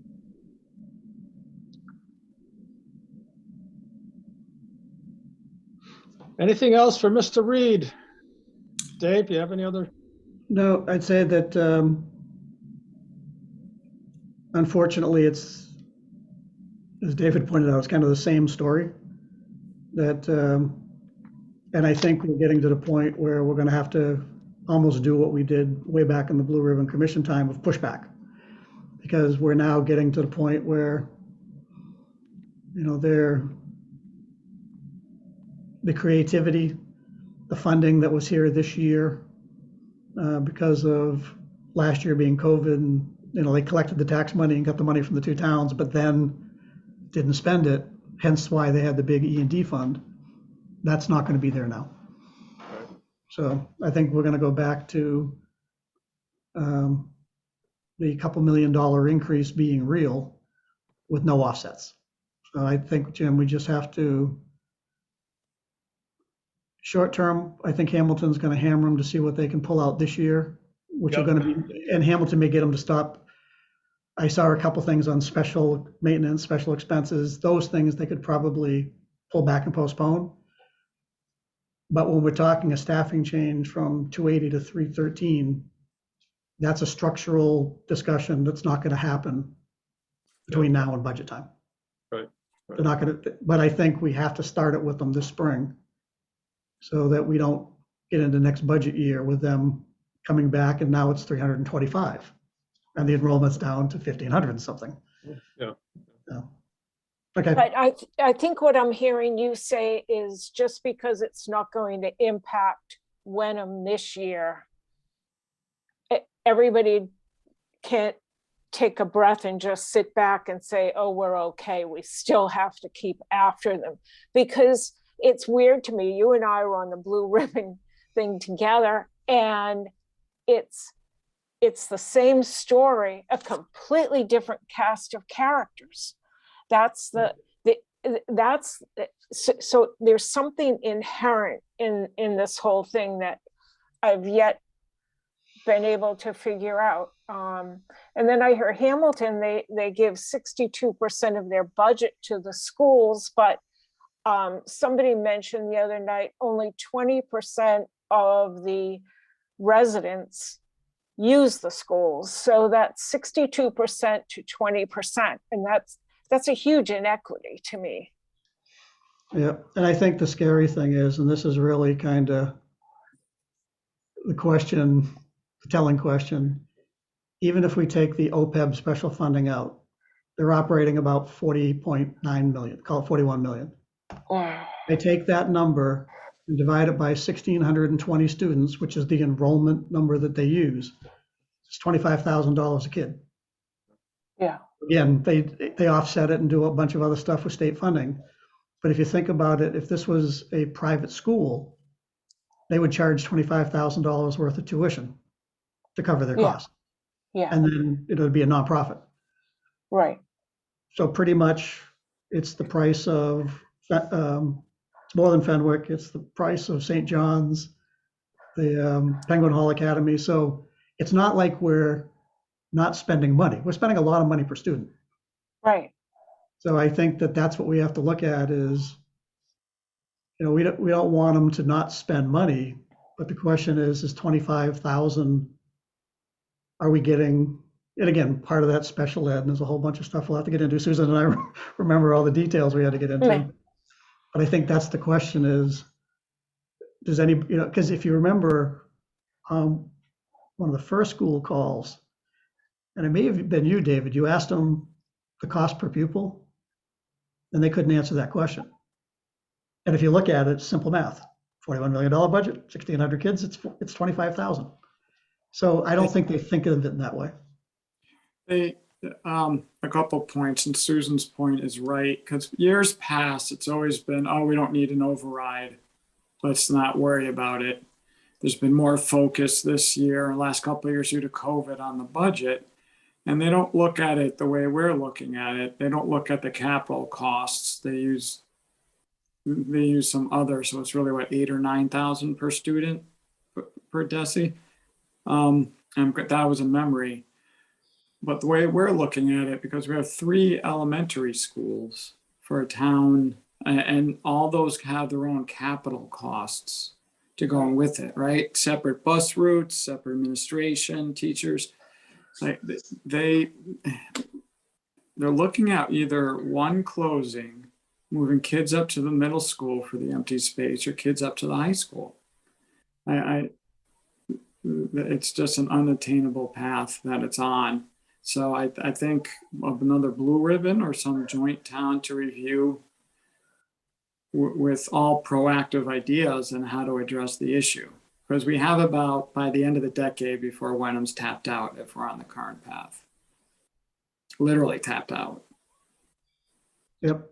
Anything else for Mr. Reed? Dave, you have any other? No, I'd say that unfortunately it's, as David pointed out, it's kind of the same story. That, and I think we're getting to the point where we're going to have to almost do what we did way back in the Blue Ribbon Commission time of pushback, because we're now getting to the point where, the creativity, the funding that was here this year, because of last year being COVID, and they collected the tax money and got the money from the two towns, but then didn't spend it. Hence why they had the big E&D fund. That's not going to be there now. Right. So I think we're going to go back to the couple $1 million increase being real with no offsets. So I think, Jim, we just have to, short term, I think Hamilton's gonna hammer them to see what they can pull out this year, which are Yep. gonna be, and Hamilton may get them to stop. I saw a couple things on special maintenance, special expenses, those things they could probably pull back and postpone. But when we're talking a staffing change from 280 to 313, that's a structural discussion that's not gonna happen between now and budget time. Right. They're not gonna, but I think we have to start it with them this spring so that we don't get into next budget year with them coming back and now it's 325 and the enrollment's down to 1,500 and something. Yeah. So, okay, But I think what I'm hearing you say is just because it's not going to impact Wenham this year, everybody can't take a breath and just sit back and say, oh, we're okay. We still have to keep after them. Because it's weird to me, you and I were on the blue ribbon thing together, and it's the same story, a completely different cast of characters. That's so there's something inherent in this whole thing that I've yet been able to figure out. And then I hear Hamilton, they give 62% of their budget to the schools, but somebody mentioned the other night, only 20% of the residents use the schools. So that's 62% to 20. And that's a huge inequity to me. yeah, and I think the scary thing is, and this is really kind of the question, the telling question, even if we take the OPEB special funding out, they're operating about 40.9 million, call it 41 million. They take that number and divide it by 1,620 students, which is the enrollment number that they use. It's $25,000 a kid. Yeah. Again, they offset it and do a bunch of other stuff with state funding. But if you think about it, if this was a private school, they would charge $25,000 worth of tuition to cover their Yeah. costs. Yeah, And then it would be a nonprofit. right. So pretty much it's the price of, it's more than Fenwick, it's the price of St. John's, the Penguin Hall Academy. So it's not like we're not spending money. We're spending a lot of money per student. Right. So I think that that's what we have to look at is, you know, we don't want them to not spend money, but the question is 25,000, are we getting, and again, part of that special ed, and there's a whole bunch of stuff we'll have to get into. Susan and I remember all the details we had to get into. Right. But I think that's the question is, does any, you know, because if you remember, one of the first school calls, and it may have been you, David, you asked them the cost per pupil, and they couldn't answer that question. And if you look at it, it's simple math, $41 million budget, 1,600 kids, it's 25,000. So I don't think they think of it in that way. A couple points, and Susan's point is right, because years past, it's always been, oh, we don't need an override. Let's not worry about it. There's been more focus this year, last couple of years due to COVID on the budget, and they don't look at it the way we're looking at it. They don't look at the capital costs. They use some other, so it's really what, 8,000 or 9,000 per student per DESI. And that was a memory. But the way we're looking at it, because we have 3 elementary schools for a town, and all those have their own capital costs to go with it, right? Separate bus routes, separate administration, teachers. Like they're looking at either one closing, moving kids up to the middle school for the empty space, or kids up to the high school. It's just an unattainable path that it's on. So I think of another blue ribbon or some joint town to review with all proactive ideas on how to address the issue. Because we have about, by the end of the decade, before Wenham's tapped out, if we're on the current path. Literally tapped out. Yep.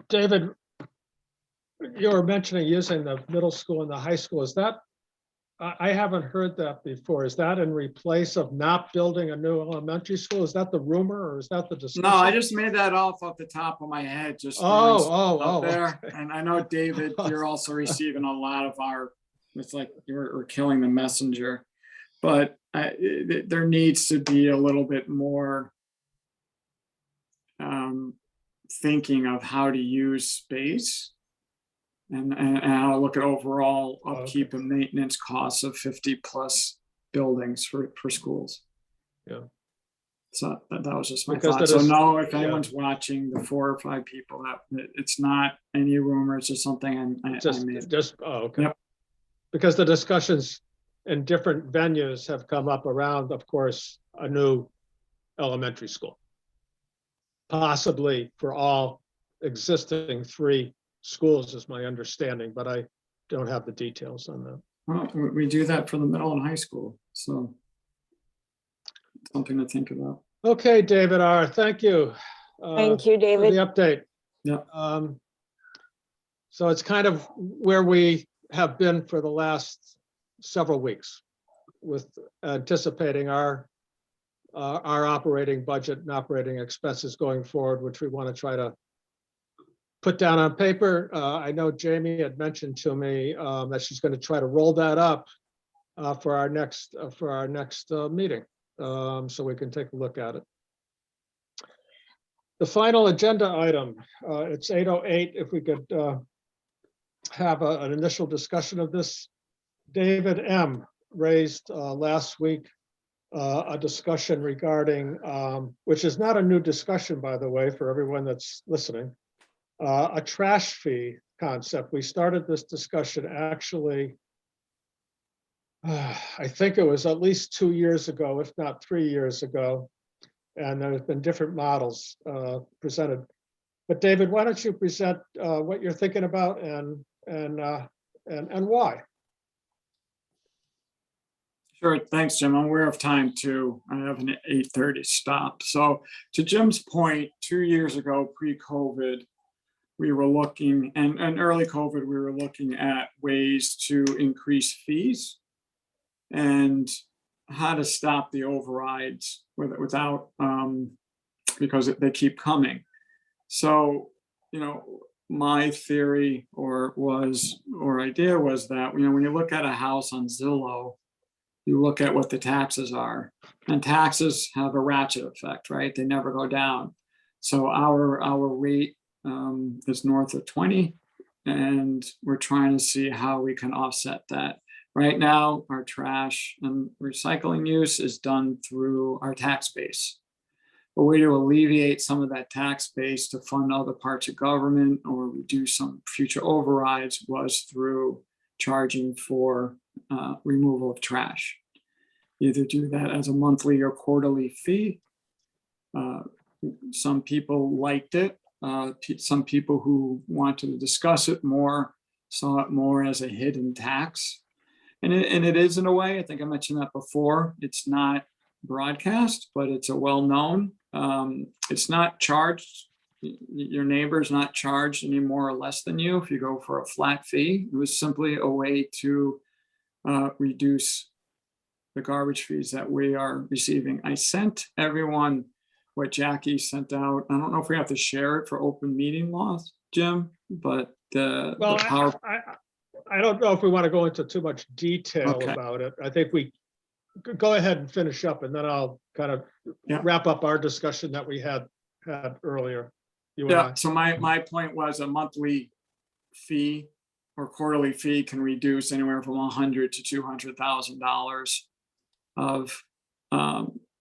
David, you were mentioning using the middle school and the high school. Is that I haven't heard that before. Is that in replace of not building a new elementary school? Is that the rumor or is that the discussion? No, I just made that off the top of my head, just Oh, throwing stuff out oh, there. okay. And I know, David, you're also receiving a lot of our, it's like we're killing the messenger. But there needs to be a little bit more thinking of how to use space and how to look at overall upkeep and maintenance costs of 50+ buildings for schools. Yeah. So that was just my Because thought. that So is- no, if yeah. anyone's watching, the 4 or 5 people, that it's not any rumors or something. I made. Okay. Yep. Because the discussions in different venues have come up around, of course, a new elementary school. Possibly for all existing 3 schools is my understanding, but I don't have the details on that. Well, we do that for the middle and high school, so something to think about. Okay, David R., thank you. Thank you, For David. the update. Yeah. So it's kind of where we have been for the last several weeks with anticipating our operating budget and operating expenses going forward, which we want to try to put down on paper. I know Jamie had mentioned to me that she's going to try to roll that up for our next meeting, so we can take a look at it. The final agenda item, it's 8:08. If we could have an initial discussion of this. David M. raised last week a discussion regarding, which is not a new discussion, by the way, for everyone that's listening, a trash fee concept. We started this discussion actually, I think it was at least 2 years ago, if not 3 years ago. And there's been different models presented. But David, why don't you present what you're thinking about and why? Sure, thanks, Jim. I'm aware of time too. I have an 8:30 stop. So to Jim's point, 2 years ago, pre-COVID, we were looking, and early COVID, we were looking at ways to increase fees and how to stop the overrides without, because they keep coming. So, my theory or idea was that, when you look at a house on Zillow, you look at what the taxes are, and taxes have a ratchet effect, right? They never go down. So our rate is north of 20, and we're trying to see how we can offset that. Right now, our trash and recycling use is done through our tax base. A way to alleviate some of that tax base to fund other parts of government or reduce some future overrides was through charging for removal of trash. Either do that as a monthly or quarterly fee. Some people liked it. Some people who wanted to discuss it more saw it more as a hidden tax. And it is, in a way. I think I mentioned that before. It's not broadcast, but it's a well-known. It's not charged. Your neighbor's not charged any more or less than you if you go for a flat fee. It was simply a way to reduce the garbage fees that we are receiving. I sent everyone what Jackie sent out. I don't know if we have to share it for open meeting laws, Jim, but I don't know if we want to go into too much detail about it. I think we go ahead and finish up, and then I'll kind of wrap up our discussion that we had earlier. So my point was a monthly fee or quarterly fee can reduce anywhere from $100,000 to $200,000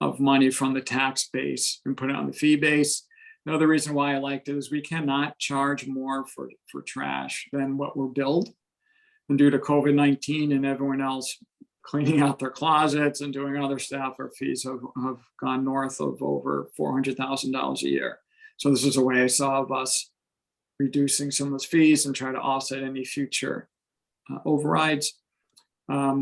of money from the tax base and put it on the fee base. Another reason why I liked it is we cannot charge more for trash than what we're billed. And due to COVID-19 and everyone else cleaning out their closets and doing other stuff, our fees have gone north of over $400,000 a year. So this is a way I saw of us reducing some of those fees and try to offset any future overrides.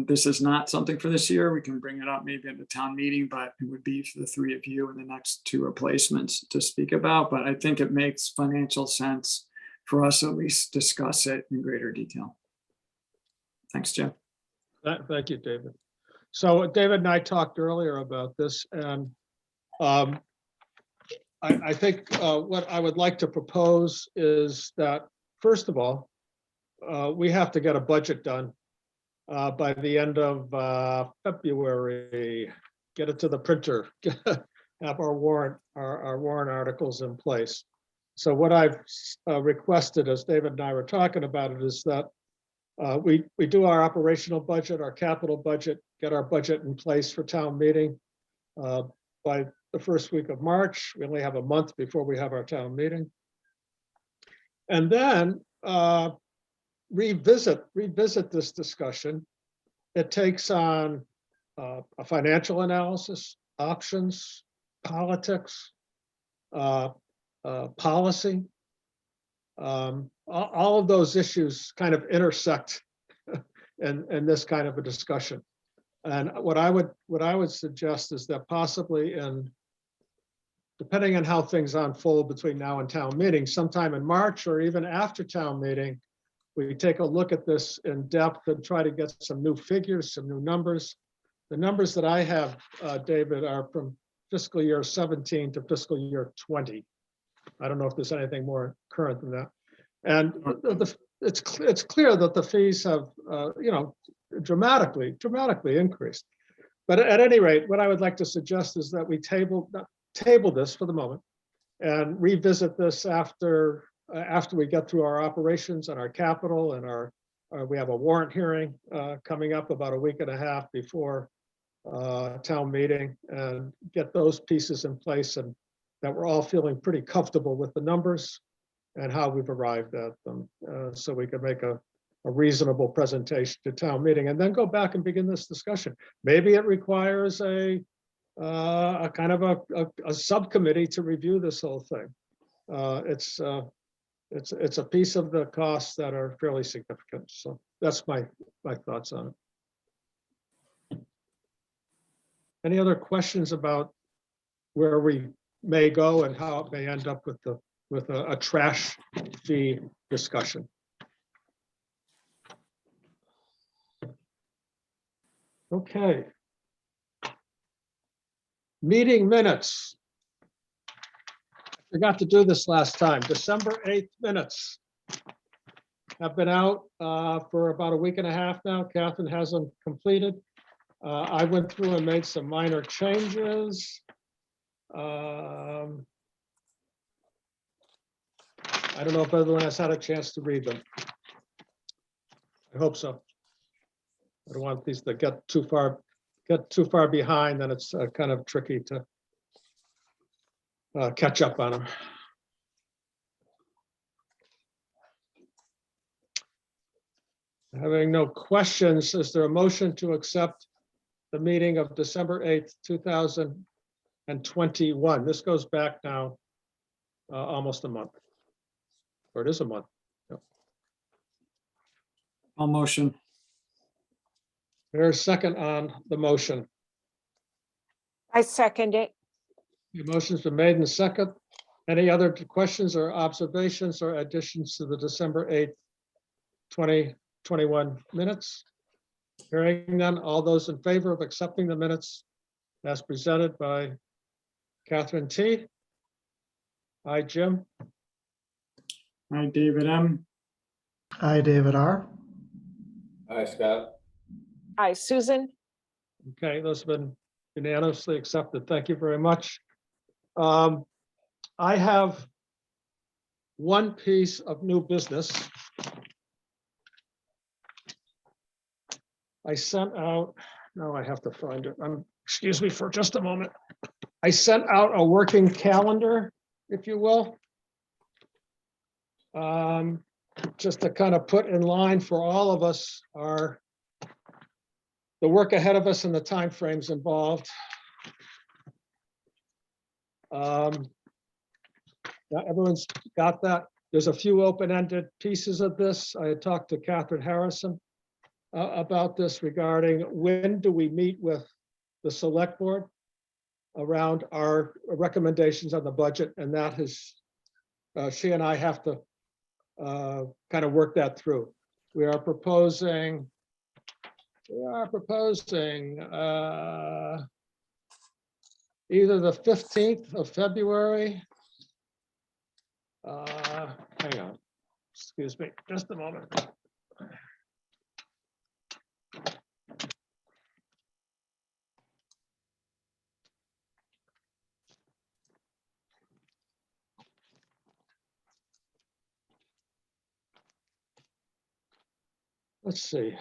This is not something for this year. We can bring it up maybe at the town meeting, but it would be for the 3 of you and the next 2 replacements to speak about. But I think it makes financial sense for us to at least discuss it in greater detail. Thanks, Jim. Thank you, David. So David and I talked earlier about this, and I think what I would like to propose is that, first of all, we have to get a budget done by the end of February. Get it to the printer, have our warrant articles in place. So what I've requested, as David and I were talking about it, is that we do our operational budget, our capital budget, get our budget in place for town meeting by the first week of March. We only have a month before we have our town meeting. And then revisit this discussion. It takes on a financial analysis, options, politics, policy. All of those issues kind of intersect in this kind of a discussion. And what I would suggest is that possibly depending on how things unfold between now and town meeting, sometime in March or even after town meeting, we take a look at this in depth and try to get some new figures, some new numbers. The numbers that I have, David, are from fiscal year 17 to fiscal year 20. I don't know if there's anything more current than that. And it's clear that the fees have, dramatically increased. But at any rate, what I would like to suggest is that we table this for the moment and revisit this after we get through our operations and our capital and we have a warrant hearing coming up about a week and a half before town meeting, and get those pieces in place, and that we're all feeling pretty comfortable with the numbers and how we've arrived at them, so we can make a reasonable presentation to town meeting, and then go back and begin this discussion. Maybe it requires a kind of a subcommittee to review this whole thing. It's a piece of the costs that are fairly significant. So that's my thoughts on it. Any other questions about where we may go and how it may end up with a trash fee discussion? Okay. Meeting minutes. I forgot to do this last time. December 8th minutes have been out for about a week and a half now. Catherine has them completed. I went through and made some minor changes. I don't know if everyone has had a chance to read them. I hope so. I don't want these to get too far behind, then it's kind of tricky to catch up on them. Having no questions, is there a motion to accept the meeting of December 8th, 2021? This goes back now almost a month, or it is a month. Yep. I'll motion. There's a second on the motion. I second it. The motion's been made in second. Any other questions or observations or additions to the December 8th, 2021 minutes? Hearing none, all those in favor of accepting the minutes as presented by Catherine T. Hi, Jim. Hi, David M. Hi, David R. Hi, Scott. Hi, Susan. Okay, those have been unanimously accepted. Thank you very much. I have one piece of new business. I sent out, now I have to find it. Excuse me for just a moment. I sent out a working calendar, if you will. Just to kind of put in line for all of us the work ahead of us and the timeframes involved. Everyone's got that. There's a few open-ended pieces of this. I had talked to Catherine Harrison about this regarding when do we meet with the select board around our recommendations on the budget, and that has, she and I have to kind of work that through. We are proposing We are proposing either the 15th of February. Hang on, excuse me, just a moment. Let's see.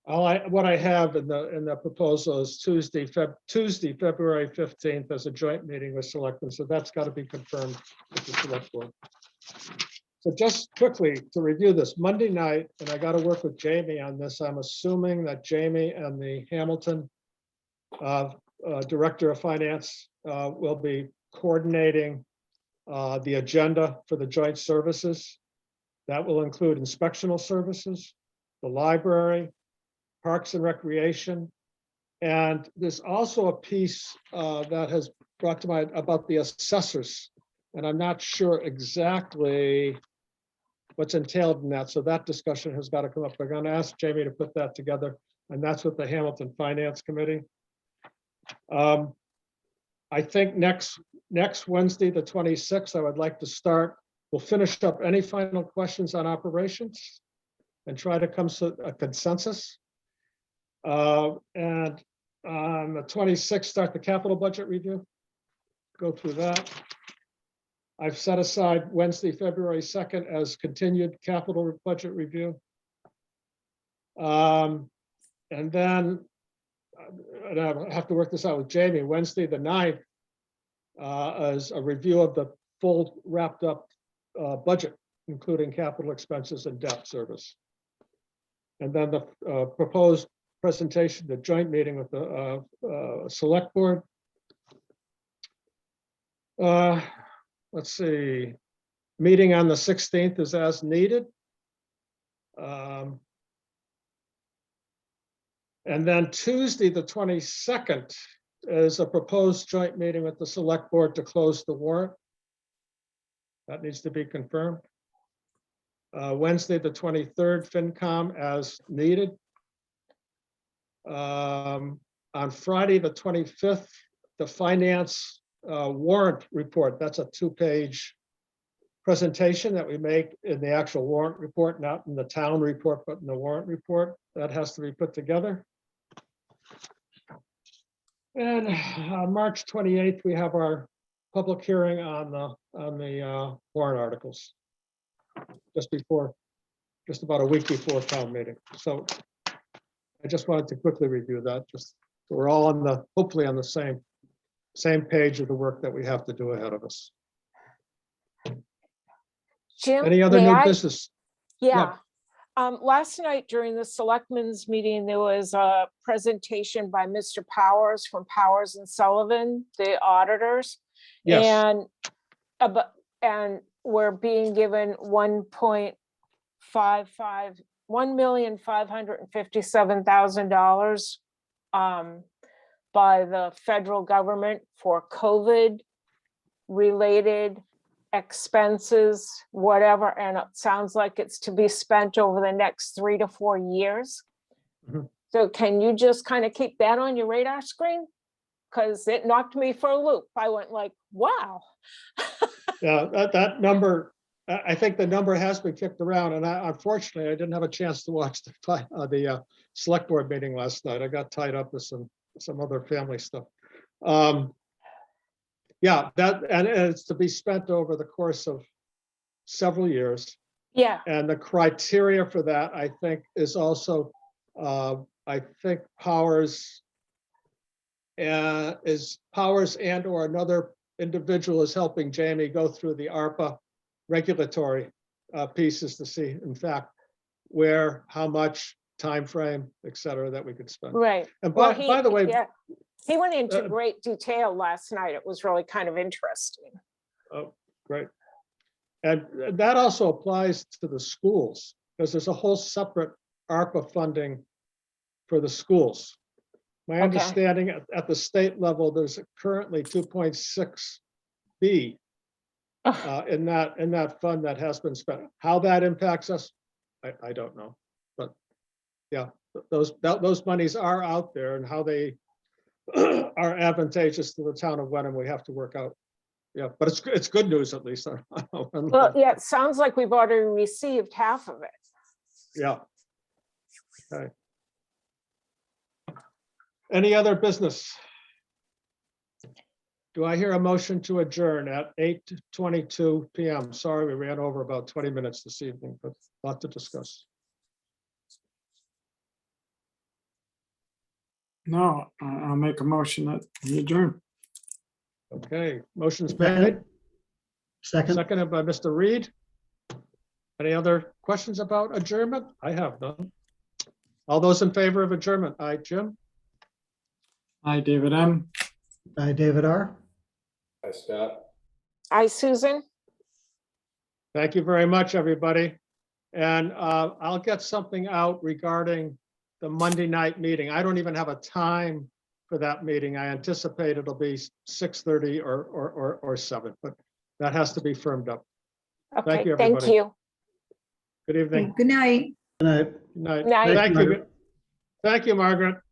What I have in the proposal is Tuesday, February 15th as a joint meeting with selectmen. So that's got to be confirmed with the select board. So just quickly to review this, Monday night, and I got to work with Jamie on this. I'm assuming that Jamie and the Hamilton Director of Finance will be coordinating the agenda for the joint services. That will include inspectional services, the library, Parks and Recreation. And there's also a piece that has brought to mind about the assessors. And I'm not sure exactly what's entailed in that. So that discussion has got to come up. We're going to ask Jamie to put that together. And that's with the Hamilton Finance Committee. I think next Wednesday, the 26th, I would like to start. We'll finish up any final questions on operations and try to come to a consensus. And on the 26th, start the capital budget review. Go through that. I've set aside Wednesday, February 2nd as continued capital budget review. And then and I have to work this out with Jamie. Wednesday, the 9th, as a review of the full wrapped up budget, including capital expenses and debt service. And then the proposed presentation, the joint meeting with the select board. Let's see, meeting on the 16th is as needed. And then Tuesday, the 22nd, is a proposed joint meeting with the select board to close the warrant. That needs to be confirmed. Wednesday, the 23rd, FinCom as needed. On Friday, the 25th, the finance warrant report. That's a 2-page presentation that we make in the actual warrant report, not in the town report, but in the warrant report. That has to be put together. And March 28th, we have our public hearing on the warrant articles. Just about a week before town meeting. So I just wanted to quickly review that, just so we're all hopefully on the same page of the work that we have to do ahead of us. Jim, Any other may new I? business? Yeah. Last night during the selectmen's meeting, there was a presentation by Mr. Powers from Powers and Sullivan, the auditors. Yes. And we're being given $1,557,000 by the federal government for COVID related expenses, whatever, and it sounds like it's to be spent over the next 3 to 4 years. Mhm. So can you just kind of keep that on your radar screen? Because it knocked me for a loop. I went like, wow. Yeah, that number, I think the number has been kicked around, and unfortunately, I didn't have a chance to watch the select board meeting last night. I got tied up with some other family stuff. Yeah, and it's to be spent over the course of several years. Yeah, And the criteria for that, I think, is also, I think Powers and or another individual is helping Jamie go through the ARPA regulatory pieces to see, in fact, where, how much, time frame, et cetera, that we could spend. right. And Well, by the way, yeah, he went into uh, great detail last night. It was really kind of interesting. oh, great. And that also applies to the schools, because there's a whole separate ARPA funding for the schools. My Okay. understanding at the state level, there's currently 2.6 B in that fund that has been spent. How that impacts us, I don't know. But yeah, those monies are out there, and how they are advantageous to the town of Wenham, we have to work out. Yeah, but it's good news at least. Well, yeah, it sounds like we've already received half of it. Yeah. Okay. Any other business? Do I hear a motion to adjourn at 8:22 PM? Sorry, we ran over about 20 minutes this evening, but a lot to discuss. No, I'll make a motion that we adjourn. Okay, motion's Second. made, Second, seconded by Mr. Reed. Any other questions about adjournment? I have none. All those in favor of adjournment? Aye, Jim? Hi, David M. I, David R. Hi, Scott. Hi, Susan. Thank you very much, everybody. And I'll get something out regarding the Monday night meeting. I don't even have a time for that meeting. I anticipate it'll be 6:30 or 7, but that has to be firmed up. Okay, you, thank everybody. you. Good evening. Good night. And I, Good night. Night. Thank you. Thank you, Margaret.